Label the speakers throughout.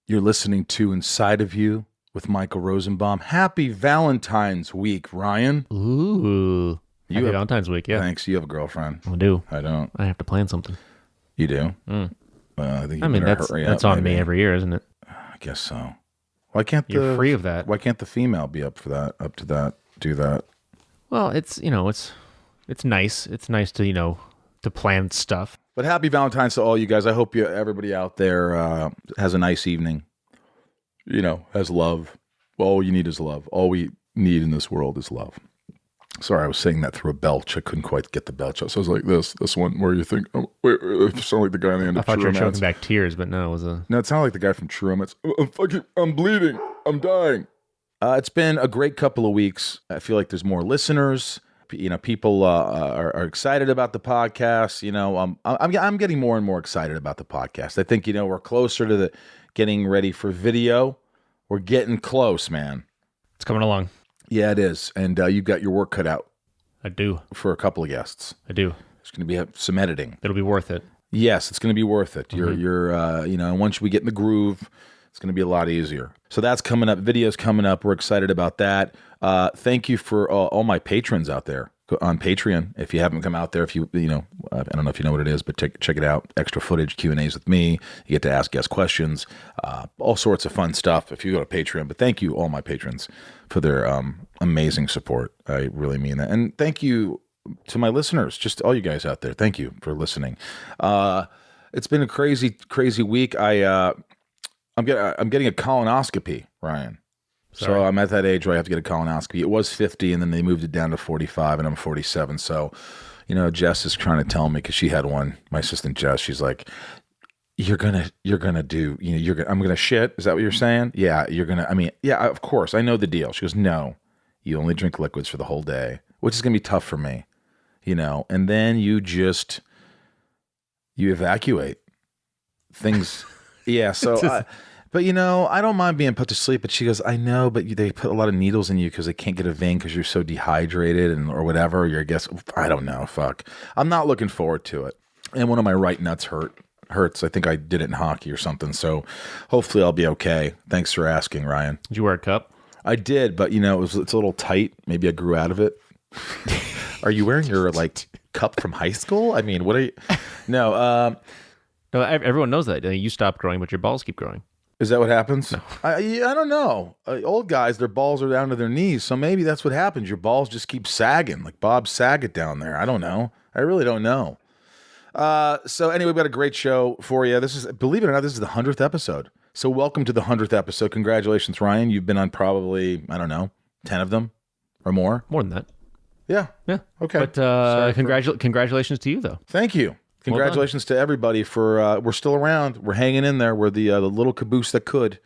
Speaker 1: You're listening to Inside of You with Michael Rosenbaum. Happy Valentine's Week, Ryan.
Speaker 2: Ooh. Happy Valentine's Week, yeah.
Speaker 1: Thanks. You have a girlfriend.
Speaker 2: I do.
Speaker 1: I don't.
Speaker 2: I have to plan something.
Speaker 1: You do? I think you better hurry up,
Speaker 2: that's on
Speaker 1: maybe.
Speaker 2: me every year, isn't it?
Speaker 1: I guess so. Why can't
Speaker 2: You're free of that.
Speaker 1: Why can't the female be up to that, do that?
Speaker 2: Well, it's nice. It's nice to, to plan stuff.
Speaker 1: But happy Valentine's to all you guys. I hope everybody out there has a nice evening. Has love. All you need is love. All we need in this world is love. Sorry, I was saying that through a belch. I couldn't quite get the belch out. So I was like this one where you think, oh, wait, it sounded like the guy on the end of True Romance.
Speaker 2: I thought you were choking back tears, but no, it was
Speaker 1: No, it sounded like the guy from True Romance. I'm bleeding. I'm dying. It's been a great couple of weeks. I feel like there's more listeners. People are excited about the podcast. I'm getting more and more excited about the podcast. I think, we're closer to getting ready for video. We're getting close, man.
Speaker 2: It's coming along.
Speaker 1: Yeah, it is. And you've got your work cut out.
Speaker 2: I do.
Speaker 1: For a couple of guests.
Speaker 2: I do.
Speaker 1: There's going to be some editing.
Speaker 2: It'll be worth it.
Speaker 1: Yes, it's going to be worth it.
Speaker 2: Mm-hmm.
Speaker 1: Once we get in the groove, it's going to be a lot easier. So that's coming up. Video's coming up. We're excited about that. Thank you for all my patrons out there on Patreon. If you haven't come out there, I don't know if you know what it is, but check it out. Extra footage, Q&As with me. You get to ask guest questions, all sorts of fun stuff if you go to Patreon. But thank you, all my patrons, for their amazing support. I really mean that. And thank you to my listeners, just all you guys out there. Thank you for listening. It's been a crazy, crazy week. I'm getting a colonoscopy, Ryan.
Speaker 2: Sorry.
Speaker 1: So I'm at that age where I have to get a colonoscopy. It was 50, and then they moved it down to 45, and I'm 47. So, Jess is trying to tell me, because she had one. My assistant Jess, she's like, "You're gonna do. I'm gonna shit. Is that what you're saying? Yeah, you're gonna. I mean, yeah, of course. I know the deal." She goes, "No, you only drink liquids for the whole day, which is gonna be tough for me, And then you evacuate things." Yeah. So. But, I don't mind being put to sleep. But she goes, I know, but they put a lot of needles in you because they can't get a vein because you're so dehydrated or whatever. I don't know. Fuck. I'm not looking forward to it. And one of my right nuts hurts. I think I did it in hockey or something. So hopefully I'll be okay. Thanks for asking, Ryan.
Speaker 2: Did you wear a cup?
Speaker 1: I did, but, it's a little tight. Maybe I grew out of it. Are you wearing your, cup from high school? I mean, what are you? No.
Speaker 2: No, everyone knows that. You stop growing, but your balls keep growing.
Speaker 1: Is that what happens?
Speaker 2: No.
Speaker 1: I don't know. Old guys, their balls are down to their knees, so maybe that's what happens. Your balls just keep sagging, like Bob Saget down there. I don't know. I really don't know. So anyway, we've got a great show for you. Believe it or not, this is the 100th episode. So welcome to the 100th episode. Congratulations, Ryan. You've been on probably, 10 of them or more.
Speaker 2: More than that.
Speaker 1: Yeah.
Speaker 2: Yeah.
Speaker 1: Okay.
Speaker 2: But congratulations to you, though.
Speaker 1: Thank you. Congratulations to everybody for, we're still around. We're hanging in there. We're the little caboose that could.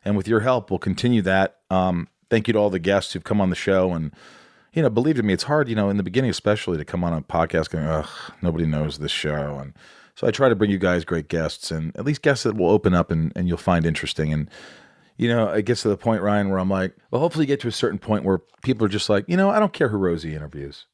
Speaker 1: And with your help, we'll continue that. Thank you to all the guests who've come on the show. And, believe me, it's hard, in the beginning especially, to come on a podcast going, ugh, nobody knows this show. And so I try to bring you guys great guests, and at least guests that will open up and you'll find interesting. And, it gets to the point, Ryan, where I'm like, well, hopefully you get to a certain point where people are just like, I don't care who Rosie interviews.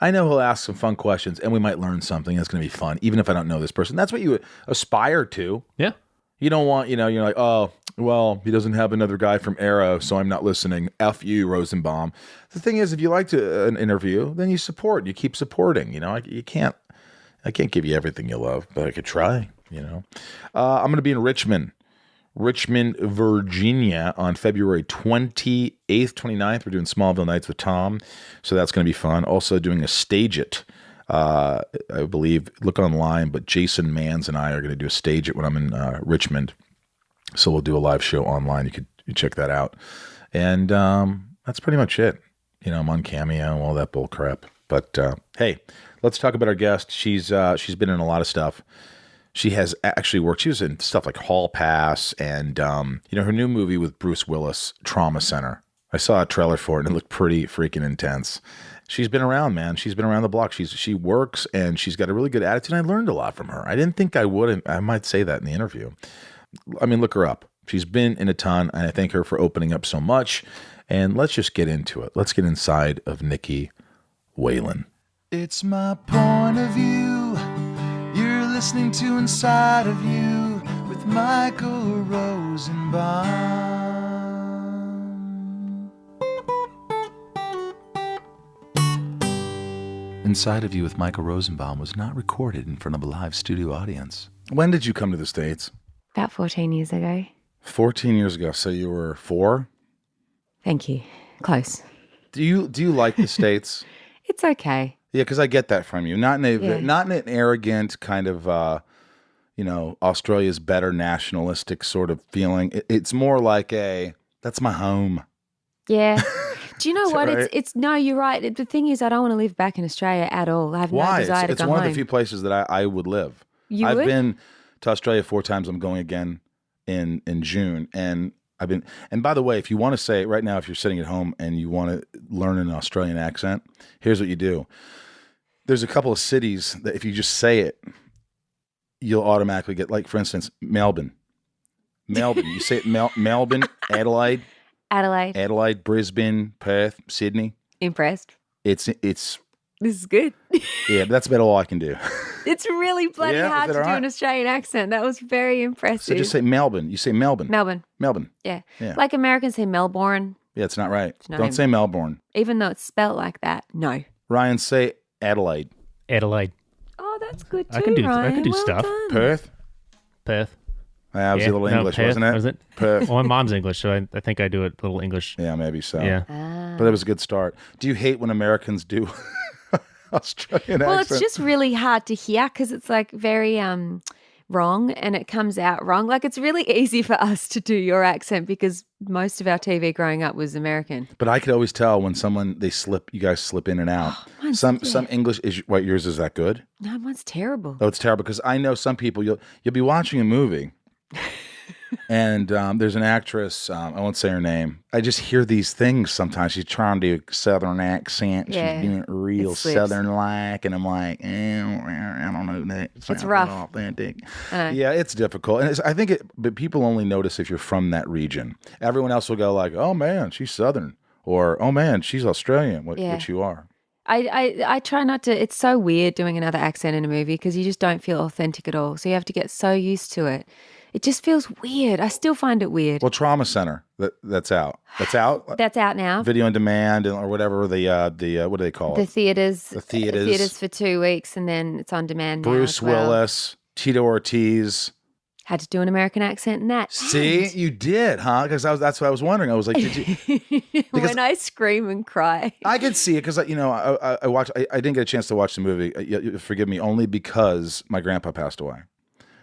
Speaker 1: I know he'll ask some fun questions, and we might learn something that's going to be fun, even if I don't know this person. That's what you aspire to.
Speaker 2: Yeah.
Speaker 1: You don't want, you're like, oh, well, he doesn't have another guy from Arrow, so I'm not listening. F you, Rosenbaum. The thing is, if you like an interview, then you support. You keep supporting. I can't give you everything you love, but I could try. I'm going to be in Richmond, Virginia on February 28th, 29th. We're doing Smallville Nights with Tom. So that's going to be fun. Also doing a Stage It, I believe. Look online, but Jason Mans and I are going to do a Stage It when I'm in Richmond. So we'll do a live show online. You check that out. And that's pretty much it. I'm on Cameo, all that bull crap. But hey, let's talk about our guest. She's been in a lot of stuff. She has actually worked. She was in stuff like Hall Pass and, her new movie with Bruce Willis, Trauma Center. I saw a trailer for it and it looked pretty freaking intense. She's been around, man. She's been around the block. She works and she's got a really good attitude. I learned a lot from her. I didn't think I would. I might say that in the interview. I mean, look her up. She's been in a ton, and I thank her for opening up so much. And let's just get into it. Let's get inside of Nicky Whelan. It's my point of view. You're listening to Inside of You with with Michael Rosenbaum. Inside of You with Michael Rosenbaum was not recorded in front of a live studio audience. When did you come to the States?
Speaker 3: About 14 years ago.
Speaker 1: 14 years ago. So you were 4?
Speaker 3: Thank you. Close.
Speaker 1: Do you like the States?
Speaker 3: It's okay.
Speaker 1: Yeah, because I get that from you. Not in
Speaker 3: Yeah.
Speaker 1: not in an arrogant kind of Australia's better nationalistic sort of feeling. It's more like that's my home.
Speaker 3: Yeah. Do you know what?
Speaker 1: Right?
Speaker 3: It's no, you're right. The thing is, I don't want to live back in Australia at all. I have
Speaker 1: Why?
Speaker 3: no desire
Speaker 1: It's
Speaker 3: to go
Speaker 1: one
Speaker 3: home.
Speaker 1: of the few places that I would live. I've
Speaker 3: would?
Speaker 1: been to Australia 4 times. I'm going again in June. And by the way, if you want to say right now, if you're sitting at home and you want to learn an Australian accent, here's what you do. There's a couple of cities that if you just say it, you'll automatically get, like, for instance, Melbourne. You say it, Melbourne,
Speaker 3: Adelaide.
Speaker 1: Adelaide, Brisbane, Perth, Sydney.
Speaker 3: Impressed.
Speaker 1: It's
Speaker 3: This is good.
Speaker 1: yeah, that's about all I can do.
Speaker 3: It's really bloody
Speaker 1: Yeah,
Speaker 3: hard
Speaker 1: is
Speaker 3: to
Speaker 1: that
Speaker 3: do
Speaker 1: all
Speaker 3: an
Speaker 1: right?
Speaker 3: Australian accent. That was very impressive.
Speaker 1: So just say Melbourne. You say Melbourne.
Speaker 3: Melbourne.
Speaker 1: Yeah.
Speaker 3: Like Americans say Melbourne,
Speaker 1: Yeah, it's not right.
Speaker 3: not
Speaker 1: Don't
Speaker 3: even-
Speaker 1: say Melbourne.
Speaker 3: even though it's spelt like that. No.
Speaker 1: Ryan, say Adelaide.
Speaker 2: Adelaide.
Speaker 3: Oh, that's good too,
Speaker 2: I can do
Speaker 3: Ryan. Well
Speaker 2: stuff.
Speaker 3: done.
Speaker 1: Perth.
Speaker 2: Perth.
Speaker 1: That was a little English,
Speaker 2: Perth,
Speaker 1: wasn't it?
Speaker 2: Was it?
Speaker 1: Perth.
Speaker 2: Well, my mom's English, so I think I do it a little English.
Speaker 1: Yeah, maybe so.
Speaker 2: Yeah.
Speaker 3: Ah.
Speaker 1: But that was a good start. Do you hate when Americans do Australian
Speaker 3: Well,
Speaker 1: accent?
Speaker 3: it's just really hard to hear because it's like very wrong and it comes out wrong. Like it's really easy for us to do your accent because most of our TV growing up was American.
Speaker 1: But I could always tell when you guys slip in and out.
Speaker 3: Mine's-
Speaker 1: Some
Speaker 3: yeah.
Speaker 1: English yours is that good?
Speaker 3: No, mine's terrible.
Speaker 1: Oh, it's terrible because I know some people you'll be watching a movie, and there's an actress. I won't say her name. I just hear these things sometimes. She's trying to do a southern accent.
Speaker 3: Yeah,
Speaker 1: She's doing it real
Speaker 3: it slips.
Speaker 1: southern like, and I'm like, I don't know. That sounds
Speaker 3: rough.
Speaker 1: authentic.
Speaker 3: I know.
Speaker 1: Yeah, it's difficult, and I think but people only notice if you're from that region. Everyone else will go like, oh man, she's southern, or oh man, she's Australian,
Speaker 3: Yeah.
Speaker 1: which you are.
Speaker 3: I try not to. It's so weird doing another accent in a movie because you just don't feel authentic at all. So you have to get so used to it. It just feels weird. I still find it weird.
Speaker 1: Well, Trauma Center, that's out. That's out.
Speaker 3: That's out now.
Speaker 1: Video on demand or whatever the what do they call
Speaker 3: The
Speaker 1: it?
Speaker 3: theaters.
Speaker 1: The theaters.
Speaker 3: Theaters for 2 weeks and then it's on demand now
Speaker 1: Bruce
Speaker 3: as well.
Speaker 1: Willis, Tito Ortiz.
Speaker 3: Had to do an American accent in that.
Speaker 1: See, you did, huh? Because that's what I was wondering. I was like, did you? Because
Speaker 3: When I scream and cry.
Speaker 1: I could see it because I watched. I didn't get a chance to watch the movie. Forgive me, only because my grandpa passed away.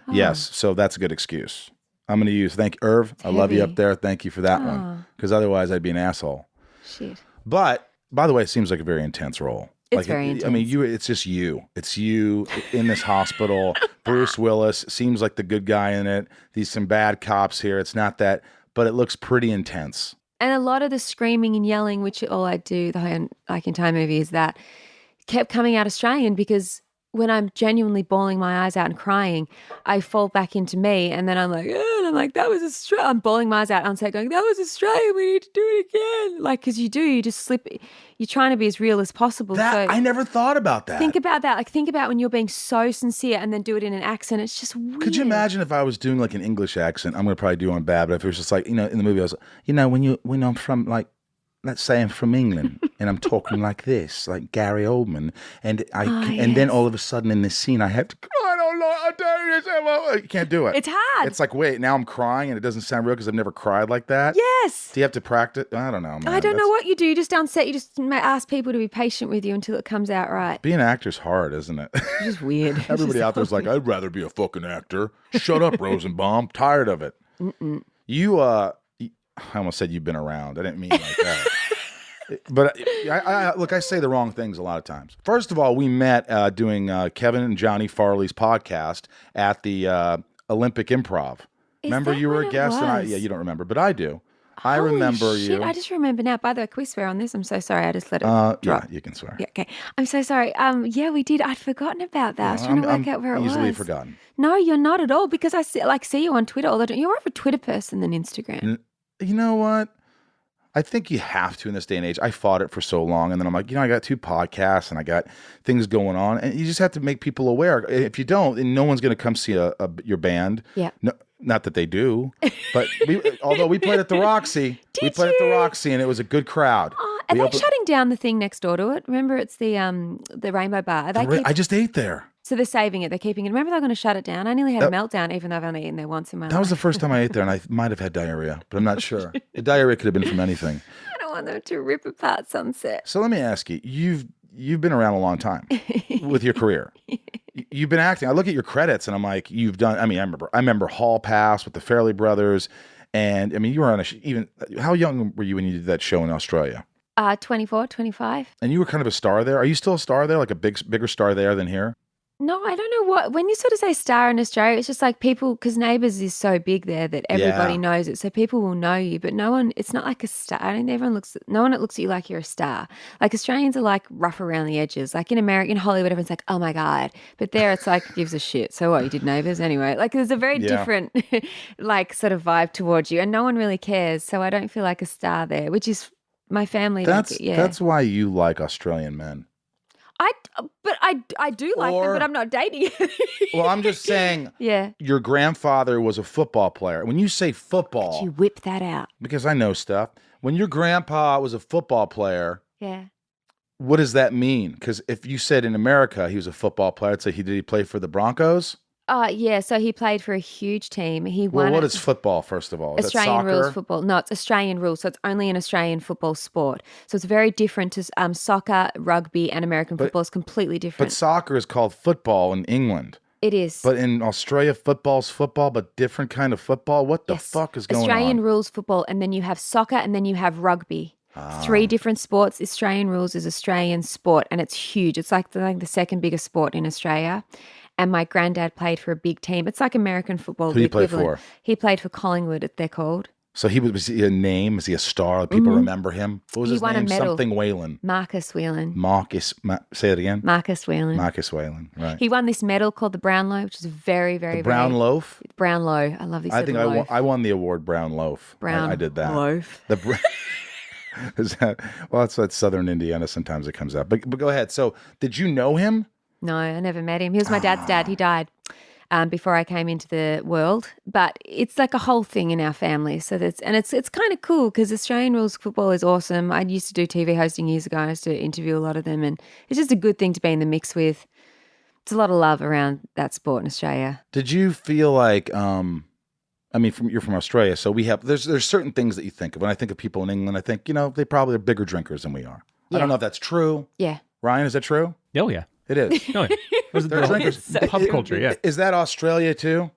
Speaker 3: Oh.
Speaker 1: Yes, so that's a good excuse. I'm going to use. Thank you, Irv. I love you
Speaker 3: heavy.
Speaker 1: up there. Thank you for that
Speaker 3: Oh.
Speaker 1: one. Because otherwise, I'd be an asshole.
Speaker 3: Shit.
Speaker 1: But by the way, it seems like a very intense role.
Speaker 3: It's very
Speaker 1: I mean,
Speaker 3: intense.
Speaker 1: it's just you. It's you in this hospital. Bruce Willis seems like the good guy in it. These some bad cops here. It's not that, but it looks pretty intense.
Speaker 3: And a lot of the screaming and yelling, which all I do the whole entire movie, is that kept coming out Australian because when I'm genuinely bawling my eyes out and crying, I fall back into me and then I'm like, and I'm like, that was Australia. I'm bawling my eyes out on set going, that was Australia. We need to do it again. Like, because you just slip. You're trying to be as real as possible.
Speaker 1: That
Speaker 3: so
Speaker 1: I never thought about that.
Speaker 3: think about that. Like, think about when you're being so sincere and then do it in an accent. It's just weird.
Speaker 1: Could you imagine if I was doing like an English accent? I'm going to probably do one bad, but if it was just like, in the movie, I was, when I'm from like, let's say I'm from England and I'm talking like this, like Gary Oldman, and and then all of a sudden in this scene I have to, I don't know, I don't, you can't do it.
Speaker 3: It's hard.
Speaker 1: It's like, wait, now I'm crying and it doesn't sound real because I've never cried like that.
Speaker 3: Yes.
Speaker 1: Do you have to practice? I don't know, man.
Speaker 3: I don't know what you do. You just on set, you just ask people to be patient with you until it comes out right.
Speaker 1: Being an actor's hard, isn't it?
Speaker 3: It's just weird. It's
Speaker 1: Everybody
Speaker 3: just
Speaker 1: out there's like, I'd rather be a fucking actor. Shut up, Rosenbaum. Tired of it. You, I almost said you've been around. I didn't mean like that. But look, I say the wrong things a lot of times. First of all, we met doing Kevin and Johnny Farley's podcast at the Olympic Improv. Remember
Speaker 3: that
Speaker 1: you were
Speaker 3: when
Speaker 1: a
Speaker 3: it
Speaker 1: guest? And
Speaker 3: was?
Speaker 1: you don't remember, but I do. I
Speaker 3: Holy
Speaker 1: remember
Speaker 3: shit,
Speaker 1: you.
Speaker 3: I just remember now. By the way, can we swear on this? I'm so sorry. I just let it
Speaker 1: Yeah,
Speaker 3: drop.
Speaker 1: you can swear.
Speaker 3: Yeah, okay. I'm so sorry. Yeah, we did. I'd forgotten about that. I was trying to work out where it was.
Speaker 1: Easily forgotten.
Speaker 3: No, you're not at all because I see you on Twitter all the time. You're more of a Twitter person than Instagram.
Speaker 1: You know what? I think you have to in this day and age. I fought it for so long, and then I'm like, I got 2 podcasts, and I got things going on, and you just have to make people aware. If you don't, then no one's going to come see your band.
Speaker 3: Yeah.
Speaker 1: No, Not that they do, but although we played at the Roxy. We played at the Roxy, and it was a good crowd.
Speaker 3: Are they shutting down the thing next door to it? Remember, it's the Rainbow Bar.
Speaker 1: I just ate there.
Speaker 3: So they're saving it. They're keeping it. Remember, they're going to shut it down. I nearly had a meltdown, even though I've only eaten there once in my life.
Speaker 1: That was the first time I ate there, and I might have had diarrhea, but I'm not sure. The diarrhea could have been from anything.
Speaker 3: I don't want them to rip apart Sunset.
Speaker 1: So let me ask you: you've been around a long time with your career. You've been acting. I look at your credits, and I'm like, you've done. I mean, I remember Hall Pass with the Fairley Brothers, and I mean, you were on even. How young were you when you did that show in Australia?
Speaker 3: 24, 25.
Speaker 1: And you were kind of a star there. Are you still a star there? Like a bigger star there than here?
Speaker 3: No, I don't know what. When you sort of say star in Australia, it's just like people, because Neighbours is so big there that everybody knows it. So people will know you, but no one, it's not like a star. I don't think no one looks at you like you're a star. Like Australians are like rough around the edges. Like in America, in Hollywood, everyone's like, oh my God. But there it's like, gives a shit. So what, you did Neighbours anyway? Like there's a very different like sort of vibe towards you, and no one really cares. So I don't feel like a star there, which is my family.
Speaker 1: That's why you like Australian men.
Speaker 3: I do like them, but I'm not dating.
Speaker 1: Well, I'm just saying.
Speaker 3: Yeah.
Speaker 1: Your grandfather was a football player. When you say football,
Speaker 3: you whip that out
Speaker 1: because I know stuff. When your grandpa was a football player,
Speaker 3: yeah.
Speaker 1: What does that mean? Because if you said in America he was a football player, I'd say did he play for the Broncos?
Speaker 3: Yeah, so he played for a huge team. He
Speaker 1: Well,
Speaker 3: won.
Speaker 1: what is football, first of all? Is
Speaker 3: Australian
Speaker 1: that soccer?
Speaker 3: rules football. No, it's Australian rules, so it's only an Australian football sport. So it's very different to soccer, rugby, and American football is completely different.
Speaker 1: But soccer is called football in England.
Speaker 3: It is.
Speaker 1: But in Australia, football's football, but different kind of football? What the fuck is going on?
Speaker 3: Australian rules football, and then you have soccer, and then you have rugby. 3 different sports. Australian rules is Australian sport, and it's huge. It's like the second biggest sport in Australia. And my granddad played for a big team. It's like American football.
Speaker 1: Who did he play for?
Speaker 3: He played for Collingwood, they're called.
Speaker 1: So was he a name? Is he a star? People remember him? What was his
Speaker 3: won
Speaker 1: name?
Speaker 3: A medal.
Speaker 1: Something Whelan.
Speaker 3: Marcus Whelan.
Speaker 1: Say it again.
Speaker 3: Marcus Whelan.
Speaker 1: Marcus Whelan, right.
Speaker 3: He won this medal called the Brownlow, which is very, very,
Speaker 1: the Brown Loaf?
Speaker 3: Brownlow. I love this.
Speaker 1: I think I won the award Brown Loaf. I did that.
Speaker 3: Loaf.
Speaker 1: Is that, well, that's Southern Indiana. Sometimes it comes out. But go ahead. So did you know him?
Speaker 3: No, I never met him. He was my dad's dad. He died before I came into the world. But it's like a whole thing in our family. So it's kind of cool because Australian rules football is awesome. I used to do TV hosting years ago. I used to interview a lot of them, and it's just a good thing to be in the mix with. It's a lot of love around that sport in Australia.
Speaker 1: Did you feel like, I mean, you're from Australia, so there's certain things that you think of. When I think of people in England, I think, they probably are bigger drinkers than we are. Yeah. I don't know if that's true.
Speaker 3: Yeah.
Speaker 1: Ryan, is that true?
Speaker 2: Oh, yeah.
Speaker 1: It is.
Speaker 2: Oh, yeah. They're drinkers. Pub culture, yeah.
Speaker 1: Is that Australia too?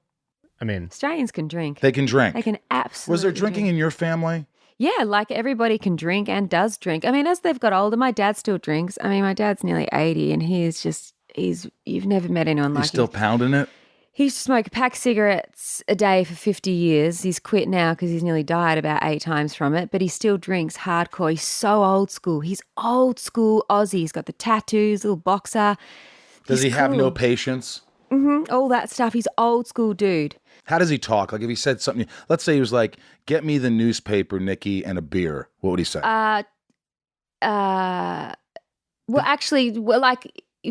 Speaker 2: I mean,
Speaker 3: Australians can drink.
Speaker 1: They can drink.
Speaker 3: They can absolutely.
Speaker 1: Was there drinking in your family?
Speaker 3: Yeah, like everybody can drink and does drink. I mean, as they've got older, my dad still drinks. I mean, my dad's nearly 80 and you've never met anyone like him.
Speaker 1: He's still pounding it?
Speaker 3: He used to smoke a pack of cigarettes a day for 50 years. He's quit now because he's nearly died about 8 times from it, but he still drinks hardcore. He's so old school. He's old school Aussie. He's got the tattoos, little boxer.
Speaker 1: Does he have no patience?
Speaker 3: Mm-hmm, all that stuff. He's old school dude.
Speaker 1: How does he talk? Like if he said something, let's say he was like, get me the newspaper, Nicky, and a beer. What would he say?
Speaker 3: Like,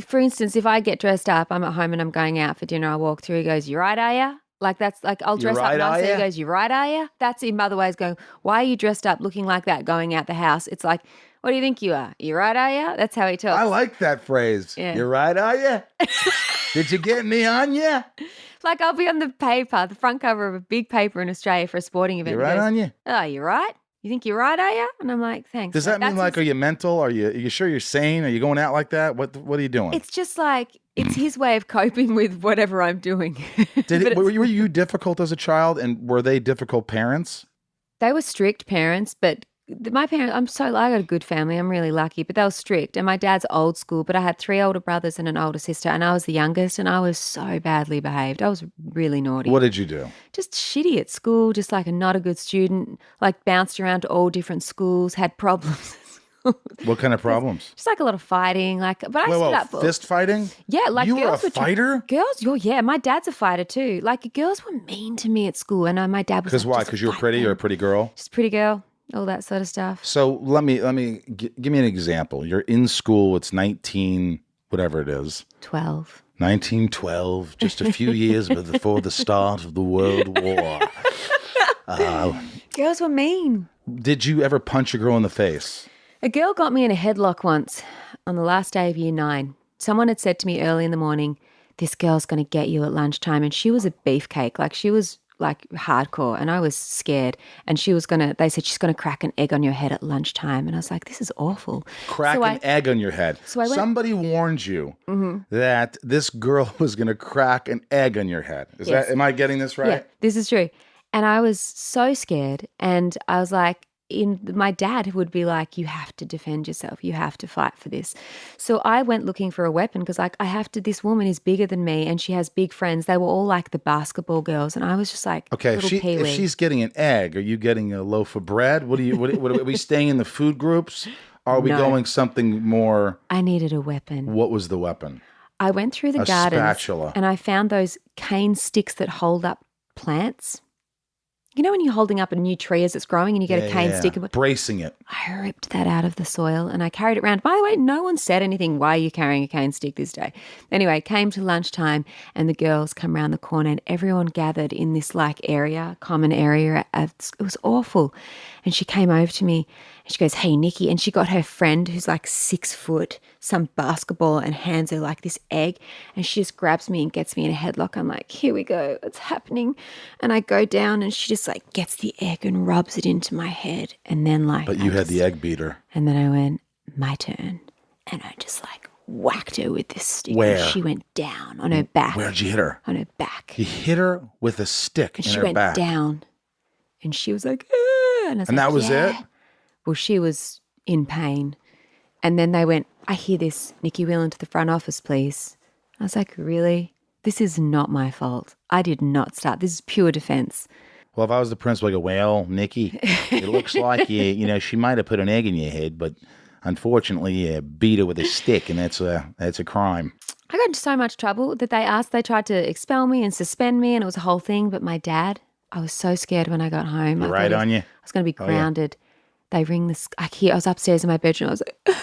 Speaker 3: for instance, if I get dressed up, I'm at home and I'm going out for dinner, I walk through, he goes, you right, are ya? Like that's like, I'll dress up nicely. He goes, you right, are ya? That's in other ways going, why are you dressed up looking like that going out the house? It's like, what do you think you are? You right, are ya? That's how he talks.
Speaker 1: I like that phrase.
Speaker 3: Yeah.
Speaker 1: You right, are ya? Did you get me on ya?
Speaker 3: Like I'll be on the paper, the front cover of a big paper in Australia for a sporting event.
Speaker 1: You right on ya?
Speaker 3: Oh, you right? You think you're right, are you? And I'm like, thanks.
Speaker 1: Does that mean like, are you mental? Are you sure you're sane? Are you going out like that? What are you doing?
Speaker 3: It's just like, it's his way of coping with whatever I'm doing.
Speaker 1: Were you difficult as a child, and were they difficult parents?
Speaker 3: They were strict parents, but my parents, I got a good family. I'm really lucky, but they were strict. And my dad's old school, but I had 3 older brothers and an older sister, and I was the youngest, and I was so badly behaved. I was really naughty.
Speaker 1: What did you do?
Speaker 3: Just shitty at school, just like not a good student, like bounced around to all different schools, had problems.
Speaker 1: What kind of problems?
Speaker 3: Just like a lot of fighting, but I stood up for
Speaker 1: fist fighting.
Speaker 3: Yeah, like
Speaker 1: you
Speaker 3: girls
Speaker 1: were a fighter.
Speaker 3: Yeah, my dad's a fighter too. Like girls were mean to me at school, and my dad was.
Speaker 1: Because why? Because you were pretty. You're a pretty girl.
Speaker 3: Just a pretty girl. All that sort of stuff.
Speaker 1: So let me give me an example. You're in school. It's 19, whatever it is.
Speaker 3: 12.
Speaker 1: 1912, just a few years before the start of the World War.
Speaker 3: Girls were mean.
Speaker 1: Did you ever punch a girl in the face?
Speaker 3: A girl got me in a headlock once on the last day of year 9. Someone had said to me early in the morning, this girl's going to get you at lunchtime. And she was a beefcake. Like, she was like hardcore. And I was scared. And they said she's going to crack an egg on your head at lunchtime. And I was like, this is awful.
Speaker 1: Crack an egg on your head.
Speaker 3: So I went,
Speaker 1: somebody warned you that this girl was going to crack an egg on your head. Am I getting this right?
Speaker 3: Yeah, this is true. And I was so scared. And I was like, my dad would be like, you have to defend yourself. You have to fight for this. So I went looking for a weapon because I have to, this woman is bigger than me and she has big friends. They were all like the basketball girls. And I was just like,
Speaker 1: okay, if she's getting an egg, are you getting a loaf of bread? What are we staying in the food groups? Are we going something more?
Speaker 3: I needed a weapon.
Speaker 1: What was the weapon?
Speaker 3: I went through the gardens
Speaker 1: spatula.
Speaker 3: And I found those cane sticks that hold up plants. You know when you're holding up a new tree as it's growing and you get a cane stick?
Speaker 1: Bracing it.
Speaker 3: I ripped that out of the soil and I carried it around. By the way, no one said anything, why are you carrying a cane stick this day? Anyway, it came to lunchtime and the girls come around the corner and everyone gathered in this like area, common area. It was awful. And she came over to me and she goes, hey, Nicky. And she got her friend who's like 6 foot, some basketball, and hands her like this egg. And she just grabs me and gets me in a headlock. I'm like, here we go. It's happening. And I go down and she just like gets the egg and rubs it into my head. And then like.
Speaker 1: But you had the egg beater.
Speaker 3: And then I went, my turn. And I just like whacked her with this stick.
Speaker 1: Where?
Speaker 3: And she went down on her back.
Speaker 1: Where'd you hit her?
Speaker 3: On her back.
Speaker 1: You hit her with a stick in her back.
Speaker 3: She went down. And she was like, ah. And I was
Speaker 1: and
Speaker 3: like,
Speaker 1: that was it?
Speaker 3: Well, she was in pain. And then they went, I hear this, Nicky Whelan to the front office, please. I was like, really? This is not my fault. I did not start. This is pure defense.
Speaker 1: Well, if I was the principal, I go, well, Nicky, it looks like she might have put an egg in your head, but unfortunately, you beat her with a stick, and that's a crime.
Speaker 3: I got into so much trouble that they tried to expel me and suspend me, and it was a whole thing. But my dad, I was so scared when I got home.
Speaker 1: Right on you?
Speaker 3: I was going to be grounded. They ring this. I was upstairs in my bedroom. I was like,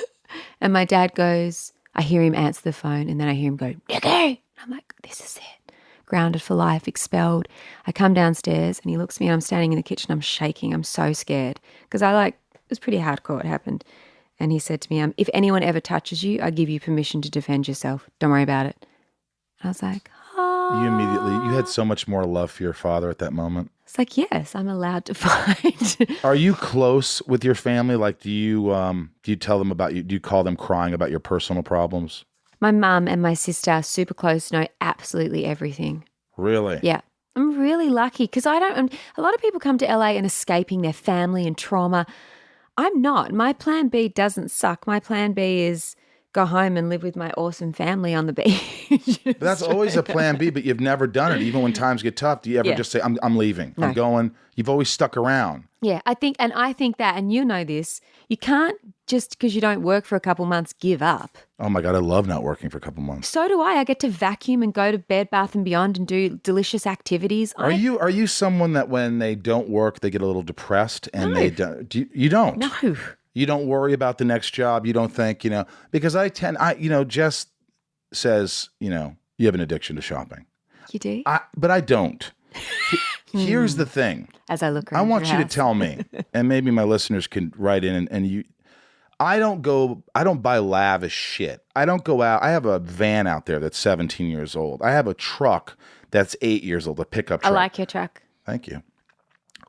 Speaker 3: and my dad goes, I hear him answer the phone, and then I hear him go, Nicky. And I'm like, this is it. Grounded for life, expelled. I come downstairs, and he looks at me, and I'm standing in the kitchen. I'm shaking. I'm so scared because it was pretty hardcore. It happened. And he said to me, if anyone ever touches you, I give you permission to defend yourself. Don't worry about it. And I was like,
Speaker 1: You had so much more love for your father at that moment.
Speaker 3: It's like, yes, I'm allowed to fight.
Speaker 1: Are you close with your family? Like, do you tell them do you call them crying about your personal problems?
Speaker 3: My mum and my sister are super close, know absolutely everything.
Speaker 1: Really?
Speaker 3: Yeah. I'm really lucky because a lot of people come to LA and escaping their family and trauma. I'm not. My plan B doesn't suck. My plan B is go home and live with my awesome family on the beach.
Speaker 1: But that's always a plan B, but you've never done it. Even when times get tough, do you ever just say, I'm leaving, I'm going? You've always stuck around.
Speaker 3: Yeah, I think that, and you know this, you can't just because you don't work for a couple months give up.
Speaker 1: Oh my God, I love not working for a couple months.
Speaker 3: So do I. I get to vacuum and go to Bed Bath & Beyond and do delicious activities.
Speaker 1: Are you someone that when they don't work, they get a little depressed and
Speaker 3: No.
Speaker 1: You don't?
Speaker 3: No.
Speaker 1: You don't worry about the next job. You don't think, because Jess says, you have an addiction to shopping.
Speaker 3: You do?
Speaker 1: But I don't. Here's the thing.
Speaker 3: As I look around
Speaker 1: I want
Speaker 3: your
Speaker 1: you
Speaker 3: house.
Speaker 1: to tell me, and maybe my listeners can write in and you, I don't buy lavish shit. I don't go out. I have a van out there that's 17 years old. I have a truck that's 8 years old, a pickup truck.
Speaker 3: I like your truck.
Speaker 1: Thank you.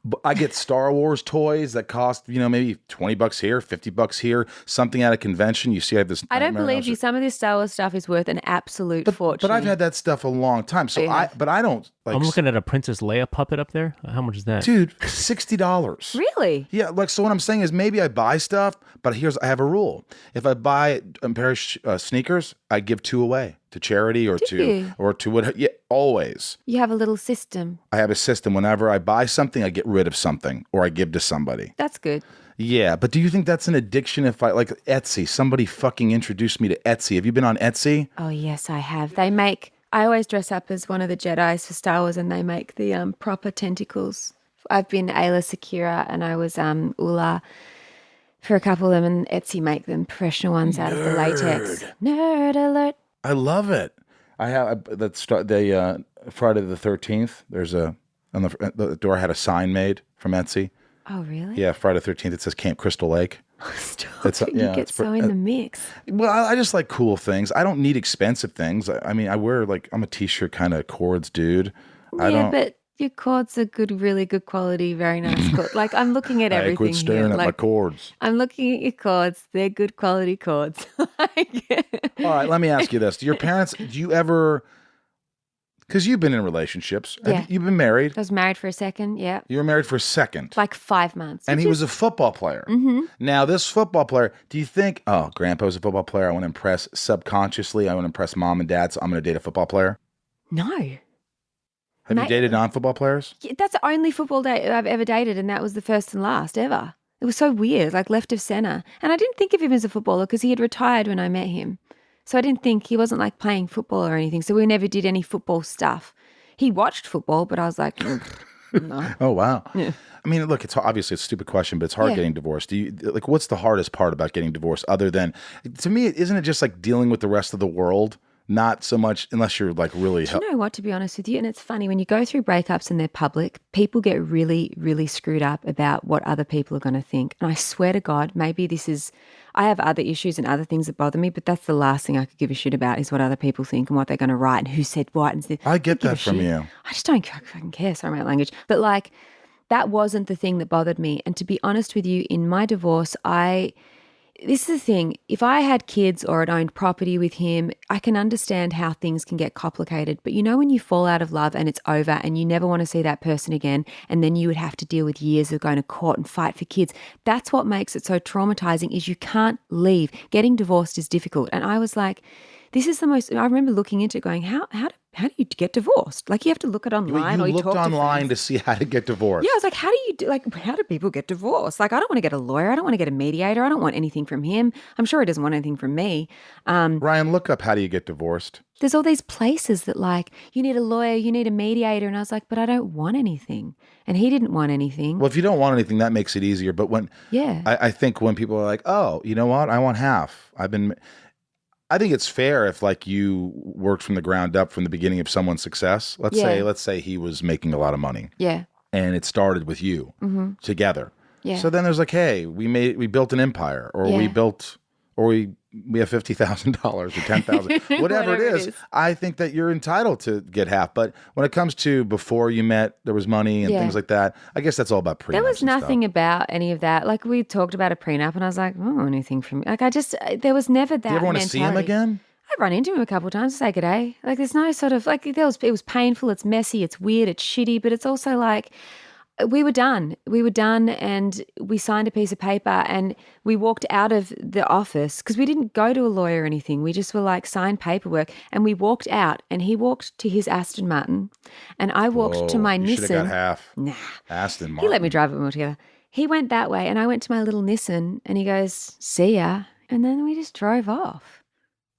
Speaker 1: But I get Star Wars toys that cost, maybe $20 here, $50 here, something at a convention. You see, I have this.
Speaker 3: I don't believe you. Some of this Star Wars stuff is worth an absolute fortune.
Speaker 1: But I've had that stuff a long time. So I don't like.
Speaker 2: I'm looking at a Princess Leia puppet up there. How much is that?
Speaker 1: Dude, $60.
Speaker 3: Really?
Speaker 1: Yeah. So what I'm saying is maybe I buy stuff, but I have a rule. If I buy a pair of sneakers, I give 2 away to charity or to what. Yeah, always.
Speaker 3: You have a little system.
Speaker 1: I have a system. Whenever I buy something, I get rid of something or I give to somebody.
Speaker 3: That's good.
Speaker 1: Yeah, but do you think that's an addiction if like Etsy, somebody fucking introduced me to Etsy. Have you been on Etsy?
Speaker 3: Oh, yes, I have. I always dress up as one of the Jedis for Star Wars and they make the proper tentacles. I've been Ayla Secura and I was Ula for a couple of them and Etsy make them professional ones out of the latex. Nerd alert.
Speaker 1: I love it. I have Friday the 13th. There's a on the door had a sign made from Etsy.
Speaker 3: Oh, really?
Speaker 1: Yeah, Friday the 13th. It says Camp Crystal Lake.
Speaker 3: Stop it. You get so in the mix.
Speaker 1: Well, I just like cool things. I don't need expensive things. I mean, I wear I'm a t-shirt kind of cords dude.
Speaker 3: Yeah, but your cords are good, really good quality, very nice cords. Like I'm looking at everything
Speaker 1: I quit staring
Speaker 3: here.
Speaker 1: at my cords.
Speaker 3: I'm looking at your cords. They're good quality cords.
Speaker 1: All right, let me ask you this. Do you ever, because you've been in relationships.
Speaker 3: Yeah.
Speaker 1: You've been married.
Speaker 3: I was married for a second, yeah.
Speaker 1: You were married for a second.
Speaker 3: Like 5 months.
Speaker 1: And he was a football player. Mm-hmm. Now, this football player, do you think, oh, Grandpa was a football player. I want to impress subconsciously. I want to impress mom and dad, so I'm going to date a football player?
Speaker 3: No.
Speaker 1: Have you dated non-football players?
Speaker 3: Yeah, that's the only football date I've ever dated, and that was the first and last ever. It was so weird, like left of center. And I didn't think of him as a footballer because he had retired when I met him. So I didn't think he wasn't like playing football or anything. So we never did any football stuff. He watched football, but I was like, no.
Speaker 1: Oh, wow.
Speaker 3: Yeah.
Speaker 1: I mean, look, it's obviously a stupid question, but it's hard getting divorced. What's the hardest part about getting divorced other than, to me, isn't it just like dealing with the rest of the world? Not so much unless you're like really...
Speaker 3: Do you know what, to be honest with you? And it's funny, when you go through breakups and they're public, people get really, really screwed up about what other people are going to think. And I swear to God, maybe this is... I have other issues and other things that bother me, but that's the last thing I could give a shit about is what other people think and what they're going to write and who said what. And
Speaker 1: I get that from you.
Speaker 3: I just don't fucking care. Sorry, my language. But like, that wasn't the thing that bothered me. And to be honest with you, in my divorce, this is the thing. If I had kids or had owned property with him, I can understand how things can get complicated. But you know, when you fall out of love and it's over and you never want to see that person again, and then you would have to deal with years of going to court and fight for kids. That's what makes it so traumatizing, is you can't leave. Getting divorced is difficult. And I was like, this is the most, I remember looking into it going, how do you get divorced? Like, you have to look it online or you
Speaker 1: looked
Speaker 3: talk
Speaker 1: online
Speaker 3: to
Speaker 1: to see how to get divorced.
Speaker 3: Yeah, I was like, how do people get divorced? Like, I don't want to get a lawyer. I don't want to get a mediator. I don't want anything from him. I'm sure he doesn't want anything from me.
Speaker 1: Ryan, look up how do you get divorced.
Speaker 3: There's all these places that like, you need a lawyer, you need a mediator. And I was like, but I don't want anything. And he didn't want anything.
Speaker 1: Well, if you don't want anything, that makes it easier. But I think when people are like, oh, you know what? I want half. I think it's fair if like you worked from the ground up from the beginning of someone's success. Let's say he was making a lot of money.
Speaker 3: Yeah.
Speaker 1: And it started with you together.
Speaker 3: Yeah.
Speaker 1: So then there's like, hey, we built an empire, or we have $50,000 or $10,000, whatever it is. I think that you're entitled to get half. But when it comes to before you met, there was money and things like that. I guess that's all about prenups.
Speaker 3: There was nothing about any of that. Like, we talked about a prenup, and I was like, oh, anything from me. Like, there was never that.
Speaker 1: Do you ever want to see him again?
Speaker 3: I've run into him a couple of times to say good day. Like, there's no sort of like, it was painful. It's messy. It's weird. It's shitty. But it's also like, we were done. And we signed a piece of paper and we walked out of the office because we didn't go to a lawyer or anything. We just were like, signed paperwork, and we walked out, and he walked to his Aston Martin and I walked to my Nissan.
Speaker 1: You should have got half.
Speaker 3: Nah.
Speaker 1: Aston Martin.
Speaker 3: He let me drive it all together. He went that way and I went to my little Nissan, and he goes, see ya. And then we just drove off.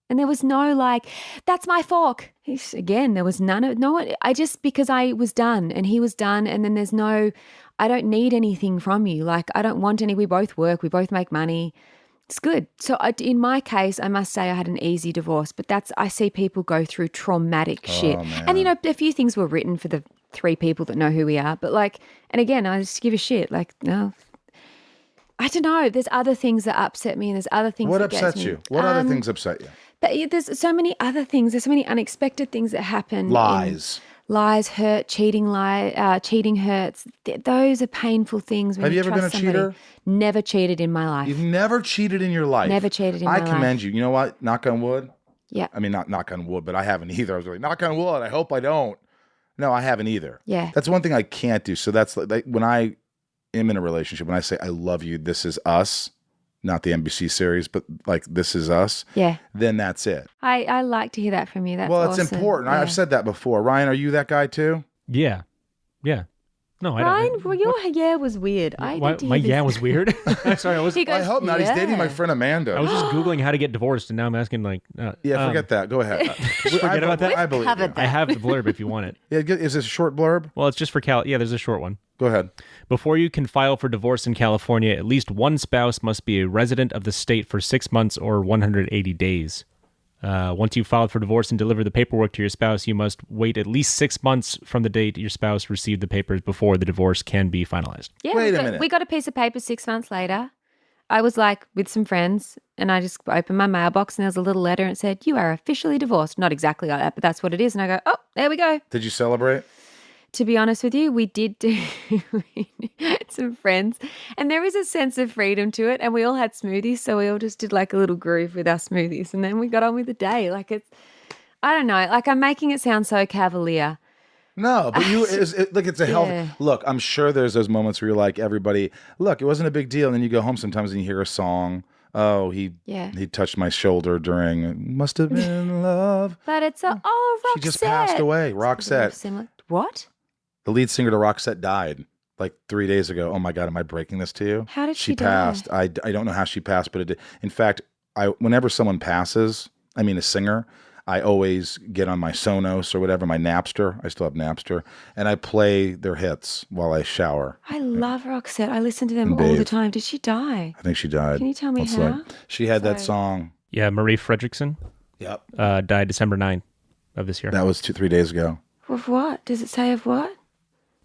Speaker 3: And there was no like, that's my fork. Again, there was no one. Because I was done and he was done. And then there's no, I don't need anything from you. Like, I don't want any, we both work, we both make money. It's good. So in my case, I must say I had an easy divorce, but I see people go through traumatic shit.
Speaker 1: Man.
Speaker 3: And, you know, a few things were written for the 3 people that know who we are. But like, and again, I just give a shit. Like, no. I don't know. There's other things that upset me, and there's other things that
Speaker 1: upsets
Speaker 3: me.
Speaker 1: you? What other things upset you?
Speaker 3: But there's so many other things. There's so many unexpected things that happen.
Speaker 1: Lies
Speaker 3: hurt. Cheating hurts. Those are painful things. When
Speaker 1: Have you ever been a cheater?
Speaker 3: Never cheated in my life.
Speaker 1: You've never cheated in your life?
Speaker 3: Never cheated in my life.
Speaker 1: I commend you. You know what? Knock on wood.
Speaker 3: Yeah.
Speaker 1: I mean, not knock on wood, but I haven't either. I was like, knock on wood. I hope I don't. No, I haven't either.
Speaker 3: Yeah.
Speaker 1: That's one thing I can't do. So that's like when I am in a relationship, when I say I love you, this is us. Not the NBC series, but like this is us.
Speaker 3: Yeah.
Speaker 1: Then that's it.
Speaker 3: I like to hear that from you. That's
Speaker 1: well, it's
Speaker 3: awesome.
Speaker 1: important.
Speaker 3: Yeah.
Speaker 1: I've said that before. Ryan, are you that guy too?
Speaker 2: Yeah. No, I
Speaker 3: Ryan,
Speaker 2: don't.
Speaker 3: well, your yeah was weird.
Speaker 2: My yeah was weird. Sorry, I was.
Speaker 3: He goes,
Speaker 1: I hope not. He's dating my friend Amanda.
Speaker 2: I was just Googling how to get divorced, and now I'm asking like.
Speaker 1: Forget that. Go ahead.
Speaker 2: Forget about that.
Speaker 1: I believe you.
Speaker 3: covered
Speaker 2: I have the blurb if you want it.
Speaker 1: Yeah, is this a short blurb?
Speaker 2: Well, it's just for Yeah, there's a short one.
Speaker 1: Go ahead.
Speaker 2: Before you can file for divorce in California, at least one spouse must be a resident of the state for 6 months or 180 days. Once you've filed for divorce and delivered the paperwork to your spouse, you must wait at least 6 months from the date your spouse received the papers before the divorce can be finalized.
Speaker 3: Yeah,
Speaker 1: Wait a minute.
Speaker 3: we got a piece of paper 6 months later. I was like with some friends and I just opened my mailbox and there was a little letter and it said, "You are officially divorced." Not exactly like that, but that's what it is. And I go, "Oh, there we go."
Speaker 1: Did you celebrate?
Speaker 3: To be honest with you, we did do some friends and there is a sense of freedom to it. And we all had smoothies. So we all just did like a little groove with our smoothies and then we got on with the day. Like I don't know, like I'm making it sound so cavalier.
Speaker 1: No, but look, it's a healthy.
Speaker 3: Yeah.
Speaker 1: Look, I'm sure there's those moments where you're like, everybody, look, it wasn't a big deal. And then you go home sometimes and you hear a song. Oh, he touched my shoulder during, must have been love.
Speaker 3: But it's Roxette.
Speaker 1: She just passed away. Roxette.
Speaker 3: Similar. What?
Speaker 1: The lead singer to Roxette died like 3 days ago. Oh my God, am I breaking this to you?
Speaker 3: How did she die?
Speaker 1: passed. I don't know how she passed, but it did. In fact, whenever someone passes, I mean a singer, I always get on my Sonos or whatever, my Napster. I still have Napster, and I play their hits while I shower.
Speaker 3: I love Roxette. I listen to them
Speaker 1: And
Speaker 3: all the
Speaker 1: bathe.
Speaker 3: time. Did she die?
Speaker 1: I think she died.
Speaker 3: Can you tell me
Speaker 1: Let's
Speaker 3: how?
Speaker 1: look. She had that song.
Speaker 2: Yeah, Marie Fredrickson
Speaker 1: Yep.
Speaker 2: died December 9th of this year.
Speaker 1: That was 3 days ago.
Speaker 3: Of what? Does it say of what?